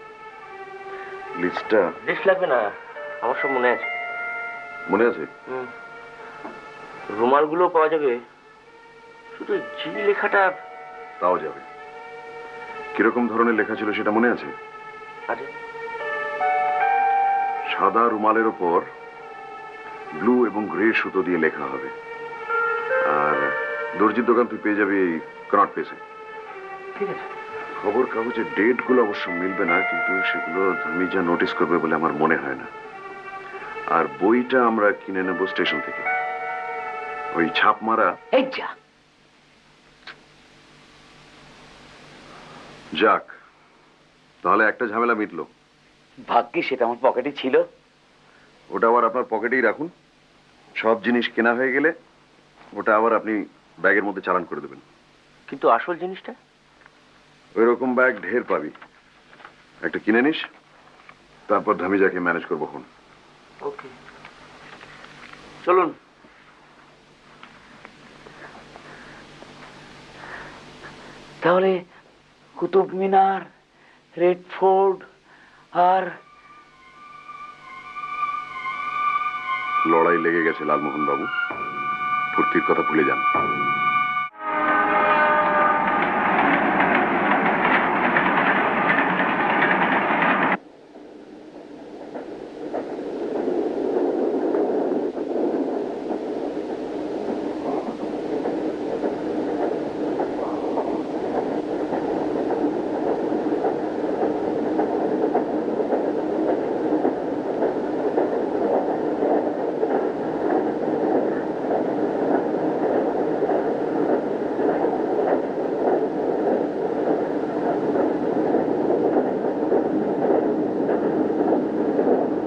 Speaker 2: লিস্টটা?
Speaker 6: লিস্ট লাগবে না, আমার সব মনে আছে।
Speaker 2: মনে আছে?
Speaker 6: রুমালগুলো পাওয়া যাবে, শুধু জি লেখাটা।
Speaker 2: তাও যাবে। কিরকম ধরনের লেখা ছিল সেটা মনে আছে?
Speaker 6: আরে,
Speaker 2: সাদা রুমালের ওপর ব্লু এবং গ্রে সুতো দিয়ে লেখা হবে, আর দর্জির দোকান তুই পেয়ে যাবি এই কনট প্লেসে।
Speaker 6: ঠিক আছে।
Speaker 2: খবর কাগজের ডেটগুলো অবশ্য মিলবে না, কিন্তু সেগুলো তুমি যা নোটিস করবে বলে আমার মনে হয় না। আর বইটা আমরা কিনে নেব স্টেশন থেকে, ওই ছাপ মারা।
Speaker 3: এই যা,
Speaker 2: যাক, তাহলে একটা ঝামেলা মিটলো।
Speaker 3: ভাগ্যি সেটা আমার পকেটে ছিল।
Speaker 2: ওটা আবার আপনার পকেটেই রাখুন। সব জিনিস কেনা হয়ে গেলে ওটা আবার আপনি ব্যাগের মধ্যে চালান করে দেবেন।
Speaker 6: কিন্তু আসল জিনিসটা?
Speaker 2: ওই রকম ব্যাগ ঢের পাবি, একটা কিনে নিস, তারপর ধামিজাকে ম্যানেজ করবো। এখন
Speaker 6: ওকে, চলুন।
Speaker 3: তাহলে কুতুব মিনার, রেড ফোর্ট আর
Speaker 2: লড়াই লেগে গেছে লালমোহন বাবু, ফুর্তির কথা ভুলে যান।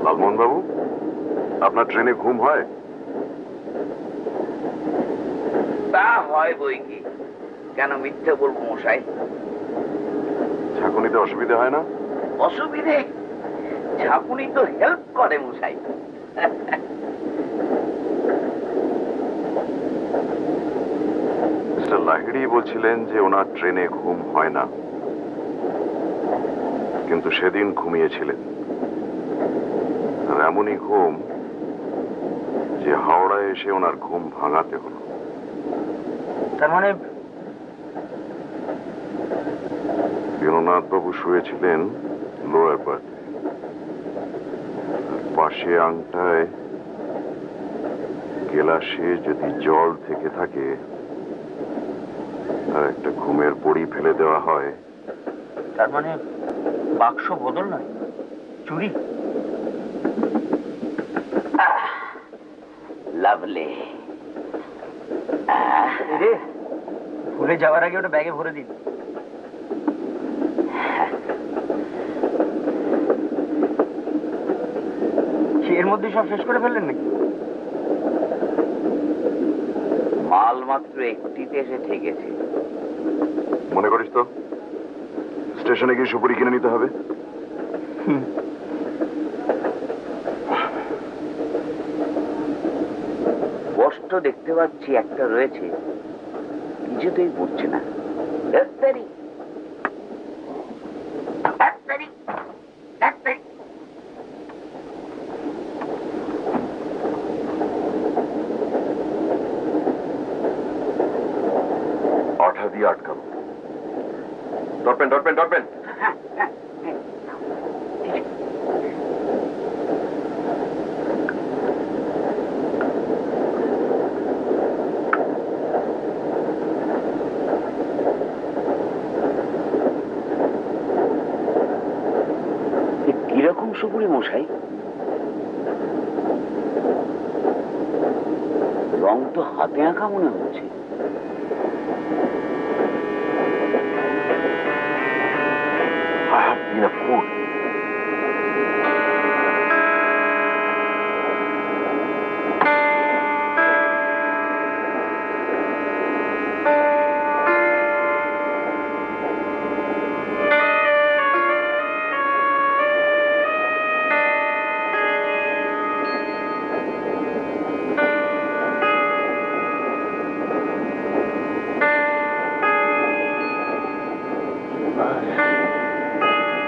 Speaker 2: লালমোহন বাবু, আপনার ট্রেনে ঘুম হয়?
Speaker 3: তা হয় বই কি, কেন মিথ্যে বলবো মশাই?
Speaker 2: ঝাঁকুনিতে অসুবিধা হয় না?
Speaker 3: অসুবিধে? ঝাঁকুনি তো হেল্প করে মশাই।
Speaker 2: মিস্টার লাহিড়ী বলছিলেন যে ওনার ট্রেনে ঘুম হয় না, কিন্তু সেদিন ঘুমিয়েছিলেন। আর এমনই ঘুম যে হাওড়ায় এসে ওনার ঘুম ভাঙাতে হলো।
Speaker 6: তার মানে
Speaker 2: দীননাথ বাবু শুয়েছিলেন লোয়ার বার্থে, পাশে আংটায় গেলাসে যদি জল থেকে থাকে আর একটা ঘুমের বড়ি ফেলে দেওয়া হয়।
Speaker 6: তার মানে বাক্স বদল নয়, চুরি।
Speaker 3: লাভলি।
Speaker 6: রে, ভুলে যাওয়ার আগে ওটা ব্যাগে ভরে দিন। এর মধ্যে সব শেষ করে ফেললেন নাকি?
Speaker 3: মাল মাত্র একটিতে এসে ঠেকেছে।
Speaker 2: মনে করিস তো স্টেশনে গিয়ে সুপুরি কিনে নিতে হবে?
Speaker 3: কষ্ট দেখতে পাচ্ছি একটা রয়েছে, কিছুতেই পড়ছে না।
Speaker 2: আঠা দিয়ে আটকাবো। Dot pen dot pen dot pen.
Speaker 3: কিরকম সুপুরি মশাই? রং তো হাতে আঁকা মনে হচ্ছে।
Speaker 2: I have been a fool.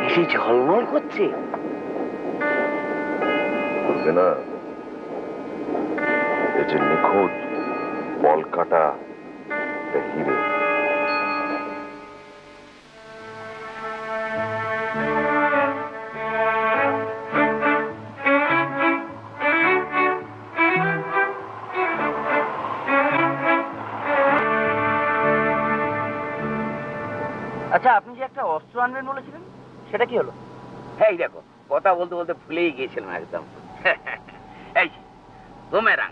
Speaker 3: এসে ঝলমল করছে।
Speaker 2: বলবে না এই যে নিখোঁজ বল কাটা হিরে।
Speaker 6: আচ্ছা, আপনি যে একটা অস্ত্র আনবেন বলেছিলেন, সেটা কি হলো?
Speaker 3: এই দেখো, কথা বলতে বলতে ভুলেই গিয়েছিলাম একদম। এই বুমেরাং।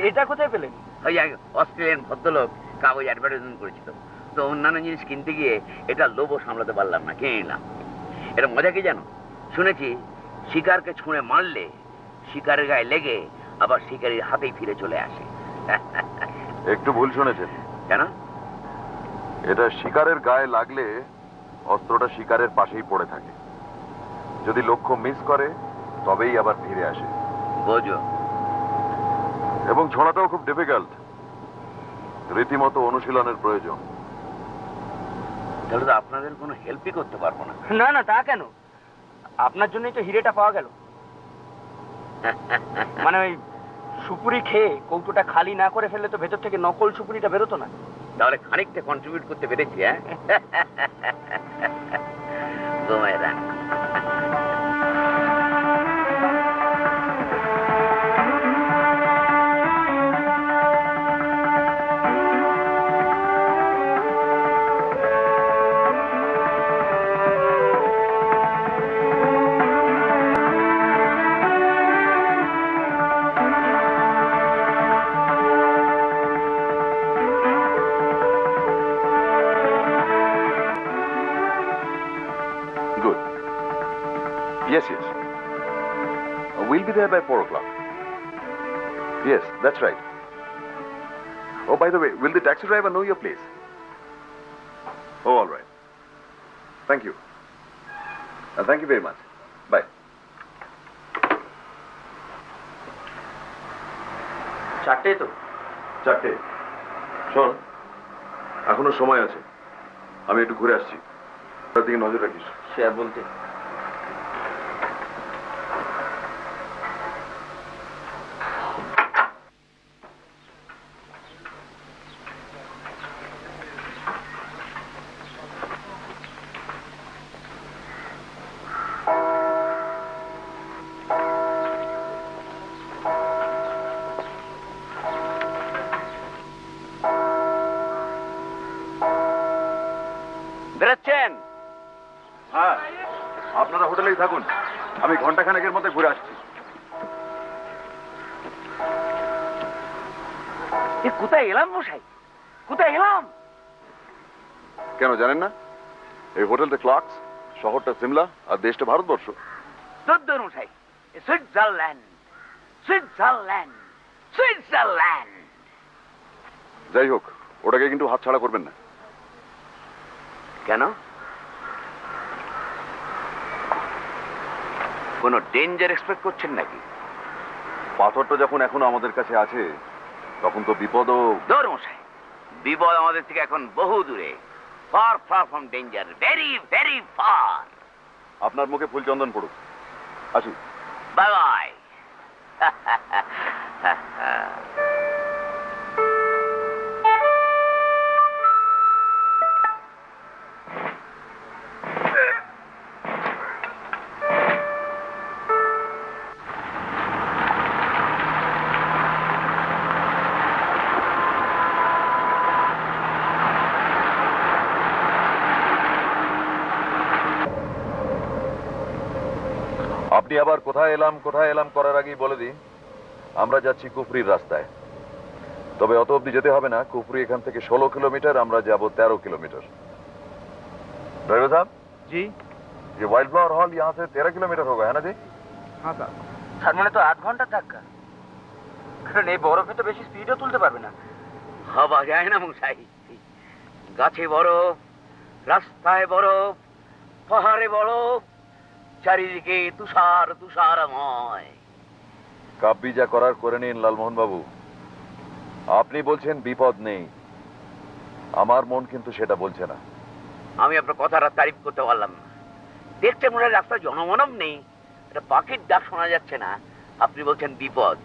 Speaker 6: এটা কোথায় পেলেন?
Speaker 3: ওই এক অস্ট্রেলিয়ান ভদ্রলোক কাগজ অ্যাডভার্টাইজমেন্ট করেছিল, তো অন্যান্য জিনিস কিনতে গিয়ে এটা লোভও সামলাতে পারলাম না, কিনে নিলাম। এটা মজা কি জানো? শুনেছি শিকারকে ছুঁড়ে মারলে শিকারের গায়ে লেগে আবার শিকারীর হাতেই ফিরে চলে আসে।
Speaker 2: একটু ভুল শুনেছেন।
Speaker 3: কেন?
Speaker 2: এটা শিকারের গায়ে লাগলে অস্ত্রটা শিকারের পাশেই পড়ে থাকে, যদি লক্ষ্য মিস করে তবেই আবার ফিরে আসে।
Speaker 3: বোঝো?
Speaker 2: এবং ছোড়াটাও খুব ডিফিকাল্ট, রীতিমতো অনুশীলনের প্রয়োজন।
Speaker 3: তাহলে তো আপনাদের কোনো হেল্পই করতে পারবো না।
Speaker 6: না না, তা কেন? আপনার জন্যই তো হিরেটা পাওয়া গেল। মানে ওই সুপুরি খেয়ে কৌটোটা খালি না করে ফেললে তো ভেতর থেকে নকল সুপুরিটা বেরোতো না।
Speaker 3: তাহলে খানিকটা কন্ট্রিবিউট করতে পেরেছি। হ্যাঁ, গোমেরা।
Speaker 2: Good. Yes, yes. We'll be there by 4 o'clock. Yes, that's right. Oh, by the way, will the taxi driver know your place? Oh, all right. Thank you. Thank you very much. Bye.
Speaker 6: চারটে তো?
Speaker 2: 4টে। শোন, এখনো সময় আছে, আমি একটু ঘুরে আসছি, তার দিকে নজর রাখিস।
Speaker 6: সে আর বলতে।
Speaker 3: বেরোচ্ছেন?
Speaker 2: হ্যাঁ, আপনারা হোটেলেই থাকুন, আমি ঘন্টাখানেকের মধ্যে ঘুরে আসছি।
Speaker 3: কোথায় এলাম মশাই, কোথায় এলাম?
Speaker 2: কেন জানেন না? এই হোটেলটা ক্লার্কস, শহরটা সিমলা, আর দেশটা ভারতবর্ষ।
Speaker 3: চোদ্দ মশাই, সুইজারল্যান্ড, সুইজারল্যান্ড, সুইজারল্যান্ড।
Speaker 2: যাই হোক, ওটাকে কিন্তু হাতছাড়া করবেন না।
Speaker 3: কেন? কোন ডেঞ্জার এক্সপেক্ট করছেন নাকি?
Speaker 2: পাথরটা যখন এখনো আমাদের কাছে আছে, তখন তো বিপদও।
Speaker 3: দূর মশাই, বিপদ আমাদের থেকে এখন বহু দূরে। Far far from danger, very very far.
Speaker 2: আপনার মুখে ফুলচন্দন পড়ুক। আসি।
Speaker 3: Bye bye.
Speaker 2: আপনি আবার কোথায় এলাম করার আগেই বলে দিন, আমরা যাচ্ছি কুফরির রাস্তায়। তবে অত অব্দি যেতে হবে না, কুফরি এখান থেকে 16 কিলোমিটার, আমরা যাব 13 किलोमीटर। ड्राइवर साहब
Speaker 6: জি।
Speaker 2: ये वाइल्ड फ्लावर हॉल यहाँ से 13 किलोमीटर होगा, है ना जी?
Speaker 6: হ্যাঁ স্যার। তার মানে তো 8 ঘন্টা ধাক্কা। কারণ এই বরফে তো বেশি স্পিডও তুলতে পারবে না।
Speaker 3: ভাবা যায় না মশাই, গাছে বরফ, রাস্তায় বরফ, পাহাড়ে বরফ, চারিদিকে তুষার তুষারময়।
Speaker 2: কাব্যি যা করার করে নিন লালমোহন বাবু। আপনি বলছেন বিপদ নেই, আমার মন কিন্তু সেটা বলছে না।
Speaker 3: আমি আপনার কথাটা তারিফ করতে পারলাম না। দেখতে মনে হয় রাস্তায় জনমানব নেই, একটা পাখির ডাক শোনা যাচ্ছে না, আপনি বলছেন বিপদ।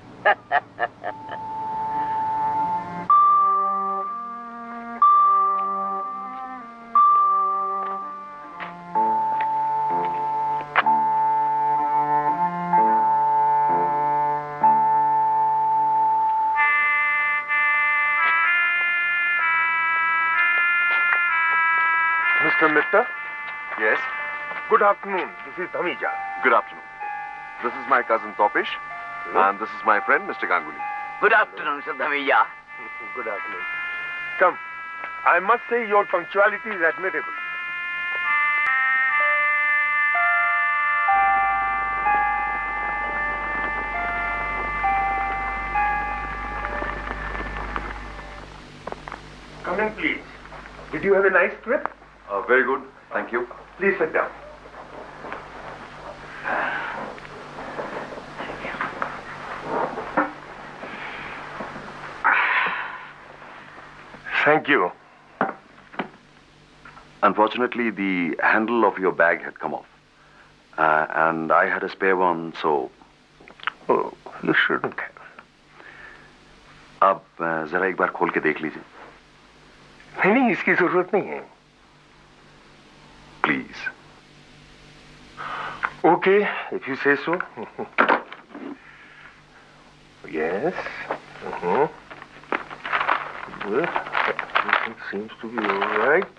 Speaker 12: Mr. Mitta.
Speaker 2: Yes.
Speaker 12: Good afternoon. This is Dhamija.
Speaker 2: Good afternoon. This is my cousin Topish, and this is my friend Mr. Ganguly.
Speaker 3: Good afternoon, Mr. Dhamija.
Speaker 12: Good afternoon. Come. I must say your punctuality is admirable. Come in, please. Did you have a nice trip?
Speaker 2: Very good. Thank you.
Speaker 12: Please sit down. Thank you.
Speaker 2: Unfortunately, the handle of your bag had come off. And I had a spare one, so...
Speaker 12: Oh, you shouldn't have.
Speaker 2: आप जरा एक बार खोल के देख लीजिए.
Speaker 12: नहीं, इसकी जरूरत नहीं है.
Speaker 2: Please.
Speaker 12: Okay, if you say so. Yes. Well, everything seems to be all right.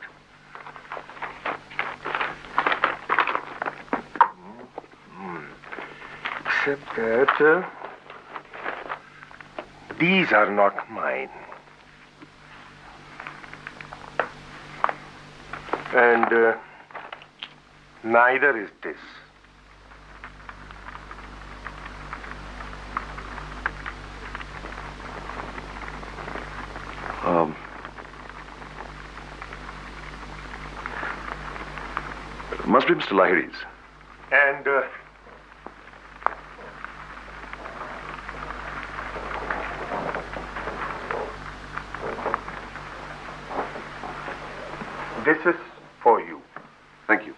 Speaker 12: Except that these are not mine. And neither is this.
Speaker 2: Must be Mr. Lahiri's.
Speaker 12: And this is for you.
Speaker 2: Thank you.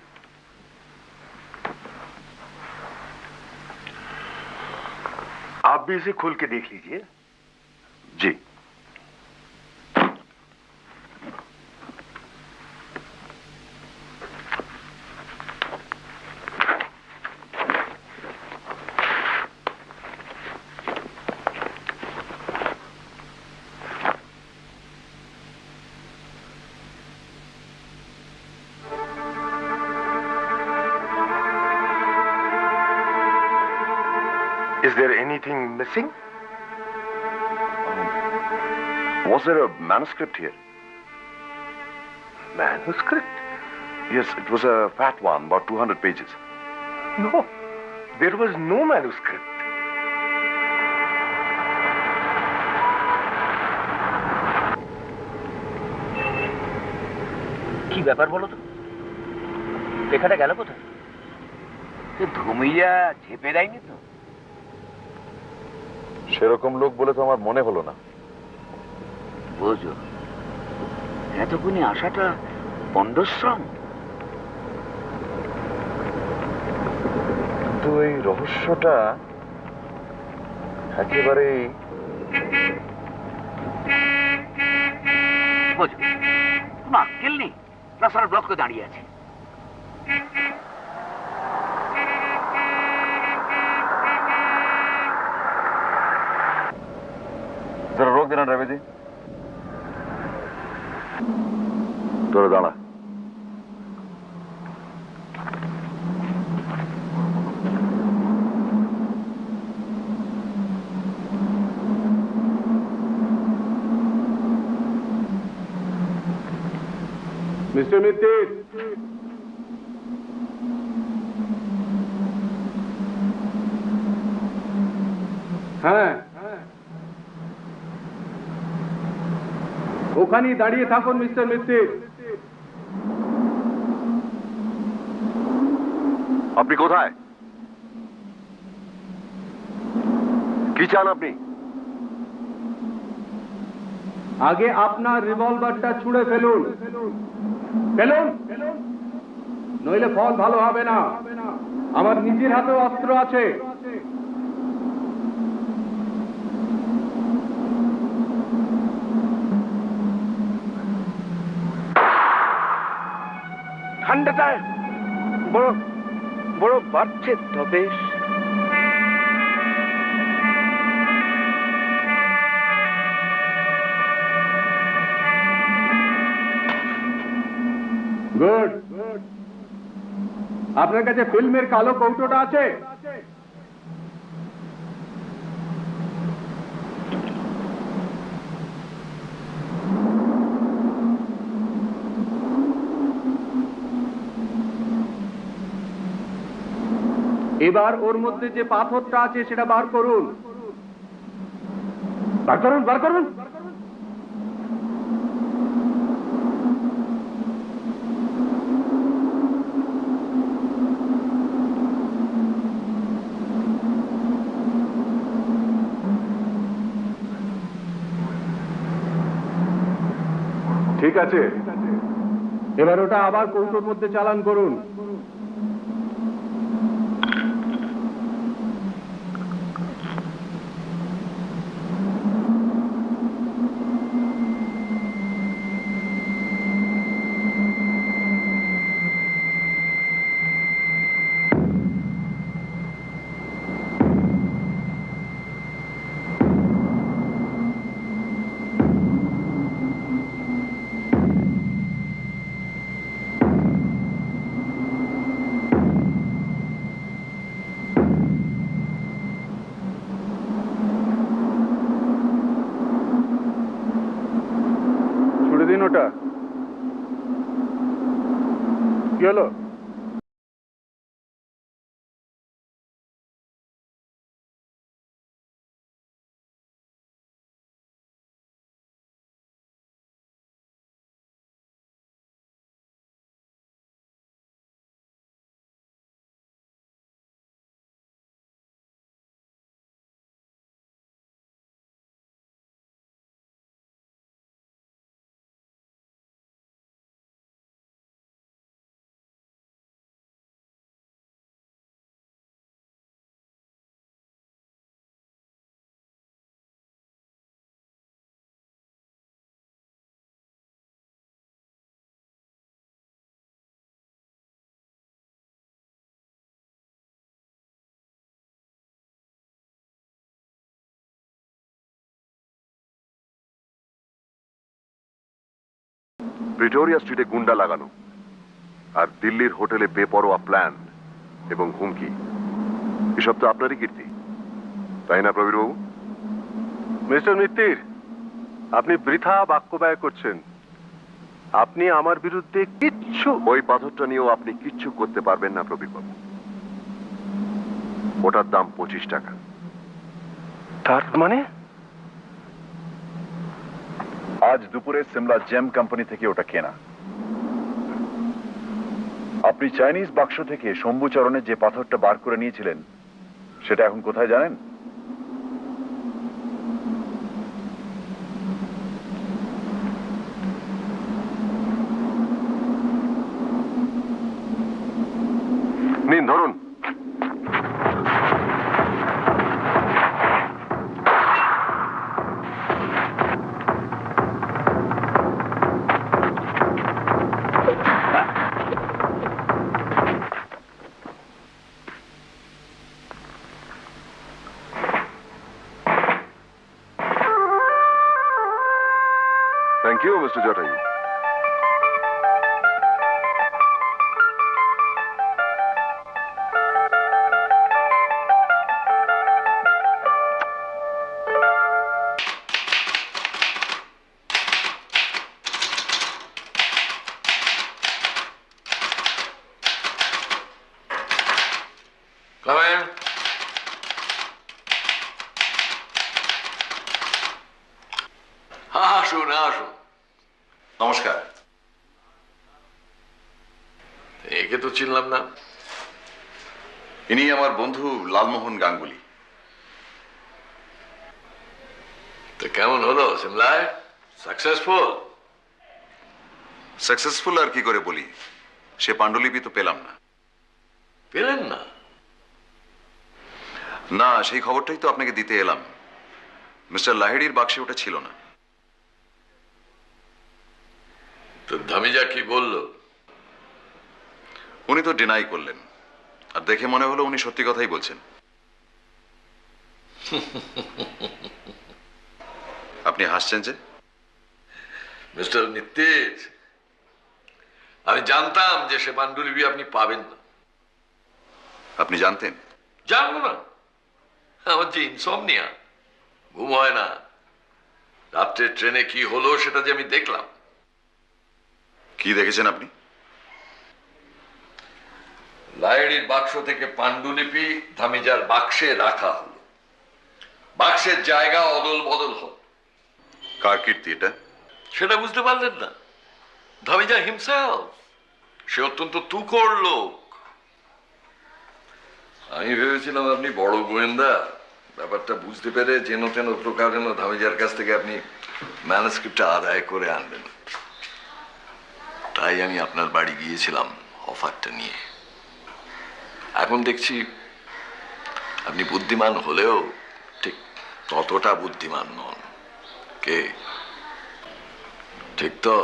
Speaker 12: आप भी इसे खोल के देख लीजिए.
Speaker 2: जी.
Speaker 12: Is there anything missing?
Speaker 2: Was there a manuscript here?
Speaker 12: Manuscript?
Speaker 2: Yes, it was a fat one, about 200 pages.
Speaker 12: No, there was no manuscript.
Speaker 3: কি ব্যাপার বলো তো? লেখাটা গেল কোথায়? ধুমিয়া ঝেপে দেয়নি তো?
Speaker 2: সেরকম লোক বলে তো আমার মনে হলো না.
Speaker 3: বুঝো, এতক্ষণে আসাটা পণ্ডশ্রম.
Speaker 2: কিন্তু এই রহস্যটা একেবারেই
Speaker 3: বুঝো, কোনো আক্কেল নেই, রাস্তার ব্লক করে দাঁড়িয়ে আছে.
Speaker 2: जरा रोक देना ड्राइवर जी. थोड़ा दाड़ा.
Speaker 11: मिस्टर मित्तिर, হ্যাঁ, ওখানেই দাঁড়িয়ে থাকুন মিস্টার মিত্তির।
Speaker 2: আপনি কোথায়? কি চান আপনি?
Speaker 11: আগে আপনার রিভলভারটা ছুঁড়ে ফেলুন, ফেলুন, নইলে ফল ভালো হবে না। আমার নিজের হাতেও অস্ত্র আছে।
Speaker 6: ঠান্ডাটা বড় বড় বাড়ছে তবে
Speaker 11: গুড। আপনার কাছে ফিল্মের কালো কৌটোটা আছে? এবার ওর মধ্যে যে পাথরটা আছে সেটা বার করুন। বার করুন, বার করুন। ঠিক আছে, এবার ওটা আবার কৌটোর মধ্যে চালান করুন। দিন ওটা কি হলো?
Speaker 2: প্রিটোরিয়া স্ট্রিটে গুন্ডা লাগানো আর দিল্লির হোটেলে বেপরোয়া প্ল্যান এবং হুমকি, এসব তো আপনারই কীর্তি, তাই না প্রবীরবাবু?
Speaker 11: মিস্টার মিত্তির, আপনি বৃথা বাক্য ব্যয় করছেন। আপনি আমার বিরুদ্ধে কিচ্ছু...
Speaker 2: ওই পাথরটা নিয়েও আপনি কিচ্ছু করতে পারবেন না প্রবীরবাবু। ওটার দাম 25 টাকা।
Speaker 11: তার মানে?
Speaker 13: আজ দুপুরে সিমলা জেম কোম্পানি থেকে ওটা কেনা। আপনি চাইনিজ বাক্স থেকে শম্ভুচরণের যে পাথরটা বার করে নিয়েছিলেন সেটা এখন কোথায় জানেন?
Speaker 2: নিন, ধরুন। Thank you, Mr. Jatayu.
Speaker 4: Come in. আসুন আসুন। নমস্কার। একে তো চিনলাম না।
Speaker 2: ইনি আমার বন্ধু লালমোহন গাঙ্গুলি।
Speaker 4: তো কেমন হলো সিমলায়? সাকসেসফুল?
Speaker 2: সাকসেসফুল আর কি করে বলি, সে পাণ্ডুলিপি তো পেলাম না।
Speaker 4: পেলেন না?
Speaker 2: না, সেই খবরটাই তো আপনাকে দিতে এলাম। মিস্টার লাহিড়ির বাক্সে ওটা ছিল না।
Speaker 4: তো ধামিজা কি বললো?
Speaker 2: উনি তো ডিনাই করলেন, আর দেখে মনে হলো উনি সত্যি কথাই বলছেন। আপনি হাসছেন যে?
Speaker 4: মিস্টার মিত্তির, আমি জানতাম যে সে পাণ্ডুলিপি আপনি পাবেন না।
Speaker 2: আপনি জানতেন?
Speaker 4: জানবো না? আমার যে ইনসমনিয়া, ঘুম হয় না, রাত্রে ট্রেনে কি হলো সেটা যে আমি দেখলাম।
Speaker 2: কি দেখেছেন আপনি?
Speaker 4: লাইড়ির বাক্স থেকে পাণ্ডুলিপি ধামিজার বাক্সে রাখা হলো, বাক্সের জায়গা অদল বদল হল।
Speaker 2: কার কীর্তি এটা?
Speaker 4: সেটা বুঝতে পারলেন না? ধামিজা হিমসেলফ। সে অত্যন্ত তুখোড় লোক। আমি ভেবেছিলাম আপনি বড় গোয়েন্দা, ব্যাপারটা বুঝতে পেরে যেন তেন প্রকারে ধামিজার কাছ থেকে আপনি ম্যানুস্ক্রিপ্টটা আদায় করে আনবেন। তাই আমি আপনার বাড়ি গিয়েছিলাম অফারটা নিয়ে। এখন দেখছি আপনি বুদ্ধিমান হলেও ঠিক ততটা বুদ্ধিমান নন। কে ঠিক তো?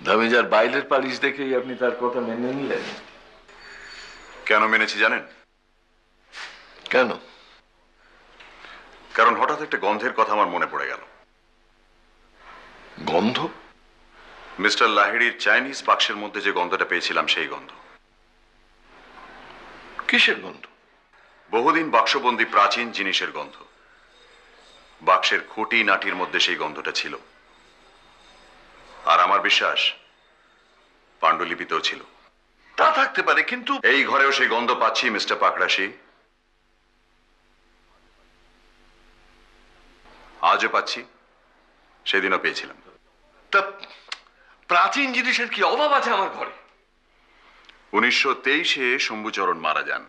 Speaker 4: ধামিজার বাইরের পালিশ দেখেই আপনি তার কথা মেনে নিলেন।
Speaker 2: কেন মেনেছি জানেন?
Speaker 4: কেন?
Speaker 2: কারণ হঠাৎ একটা গন্ধের কথা আমার মনে পড়ে গেল।
Speaker 4: গন্ধ?
Speaker 2: মিস্টার লাহিড়ির চাইনিজ বাক্সের মধ্যে যে গন্ধটা পেয়েছিলাম সেই গন্ধ।
Speaker 4: কিসের গন্ধ?
Speaker 2: বহুদিন বাক্সবন্দি প্রাচীন জিনিসের গন্ধ। বাক্সের খুঁটি নাটির মধ্যে সেই গন্ধটা ছিল। আর আমার বিশ্বাস পাণ্ডুলিপিতেও ছিল।
Speaker 4: তা থাকতে পারে, কিন্তু
Speaker 2: এই ঘরেও সেই গন্ধ পাচ্ছি মিস্টার পাকড়াশি। আজও পাচ্ছি, সেদিনও পেয়েছিলাম।
Speaker 4: তা প্রাচীন জিনিসের কি অভাব আছে আমার ঘরে?
Speaker 2: 1923-এ শম্ভুচরণ মারা যান।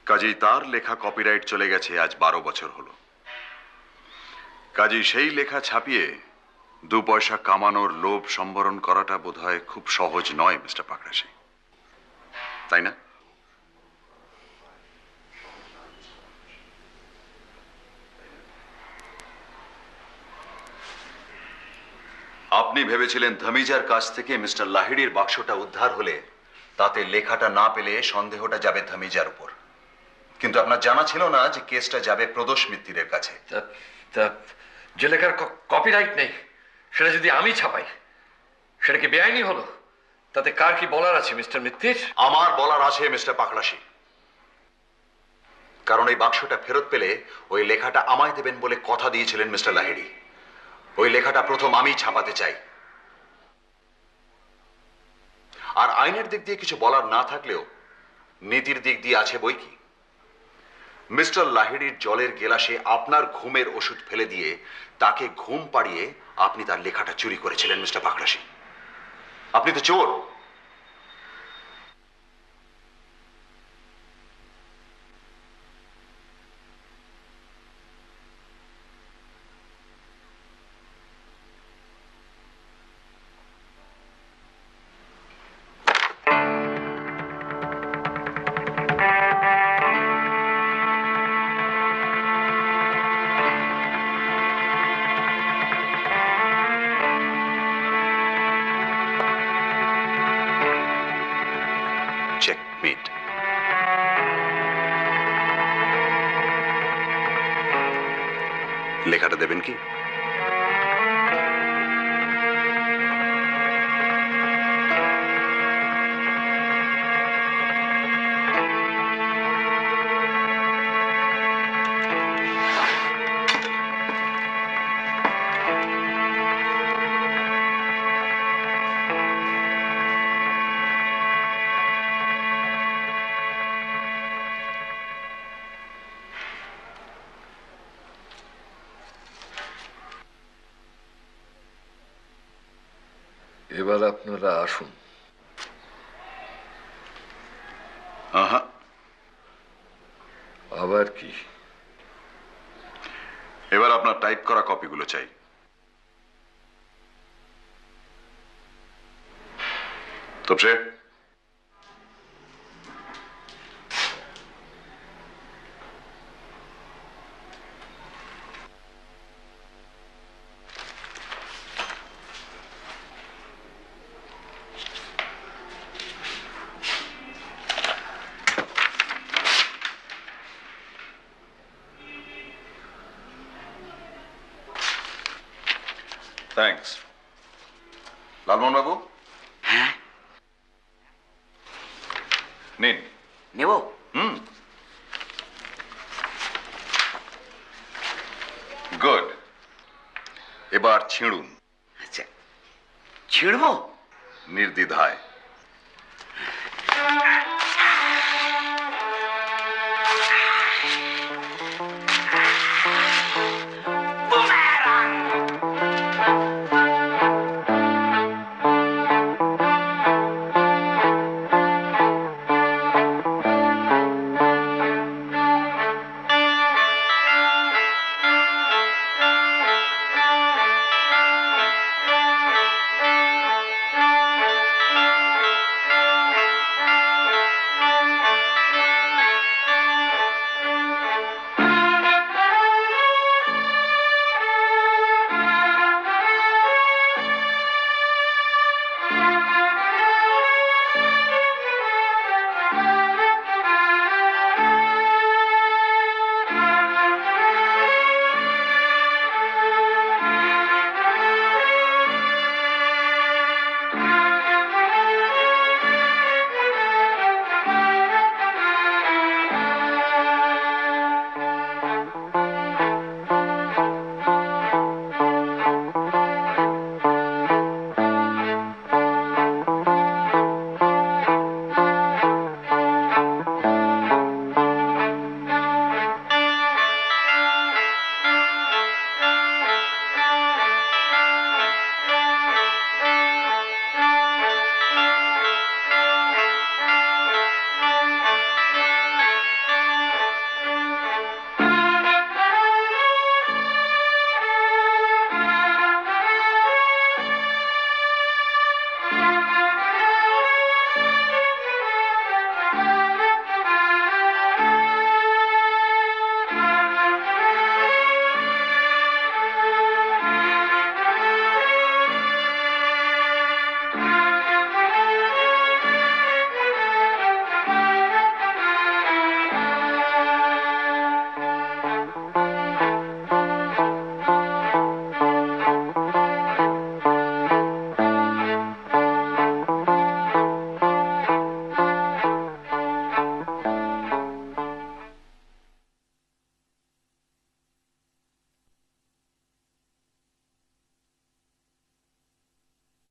Speaker 2: কাজেই তার লেখা কপিরাইট চলে গেছে আজ 12 বছর হলো। কাজেই সেই লেখা ছাপিয়ে 2 পয়সা কামানোর লোভ সম্বরণ করাটা বোধহয় খুব সহজ নয় মিস্টার পাকড়াশি, তাই না? আপনি ভেবেছিলেন ধামিজার কাছ থেকে মিস্টার লাহিড়ির বাক্সটা উদ্ধার হলে তাতে লেখাটা না পেলে সন্দেহটা যাবে ধামিজার উপর। কিন্তু আপনার জানা ছিল না যে কেসটা যাবে প্রদোষ মিত্তিরের কাছে।
Speaker 4: যে লেখার কপিরাইট নেই সেটা যদি আমি ছাপাই, সেটা কি বেআইনি হলো? তাতে কার কি বলার আছে মিস্টার মিত্তির?
Speaker 2: আমার বলার আছে মিস্টার পাকড়াশি। কারণ এই বাক্সটা ফেরত পেলে ওই লেখাটা আমায় দেবেন বলে কথা দিয়েছিলেন মিস্টার লাহিড়ি। ওই লেখাটা প্রথম আমি ছাপাতে চাই। আর আইনের দিক দিয়ে কিছু বলার না থাকলেও নীতির দিক দিয়ে আছে বই কি। মিস্টার লাহিড়ির জলের গেলাসে আপনার ঘুমের ওষুধ ফেলে দিয়ে তাকে ঘুম পাড়িয়ে আপনি তার লেখাটা চুরি করেছিলেন মিস্টার পাকড়াশি। আপনি তো চোর। চেকমেট। লেখাটা দেবেন কি?
Speaker 4: এবার আপনারা আসুন।
Speaker 2: আহা,
Speaker 4: আবার কি?
Speaker 2: এবার আপনার টাইপ করা কপিগুলো চাই। তোপসে, থ্যাঙ্কস। লালমোহন বাবু,
Speaker 3: হ্যাঁ
Speaker 2: নিন।
Speaker 3: নেব?
Speaker 2: গুড, এবার ছিঁড়ুন।
Speaker 3: আচ্ছা, ছিঁড়বো?
Speaker 2: নির্দ্বিধায়।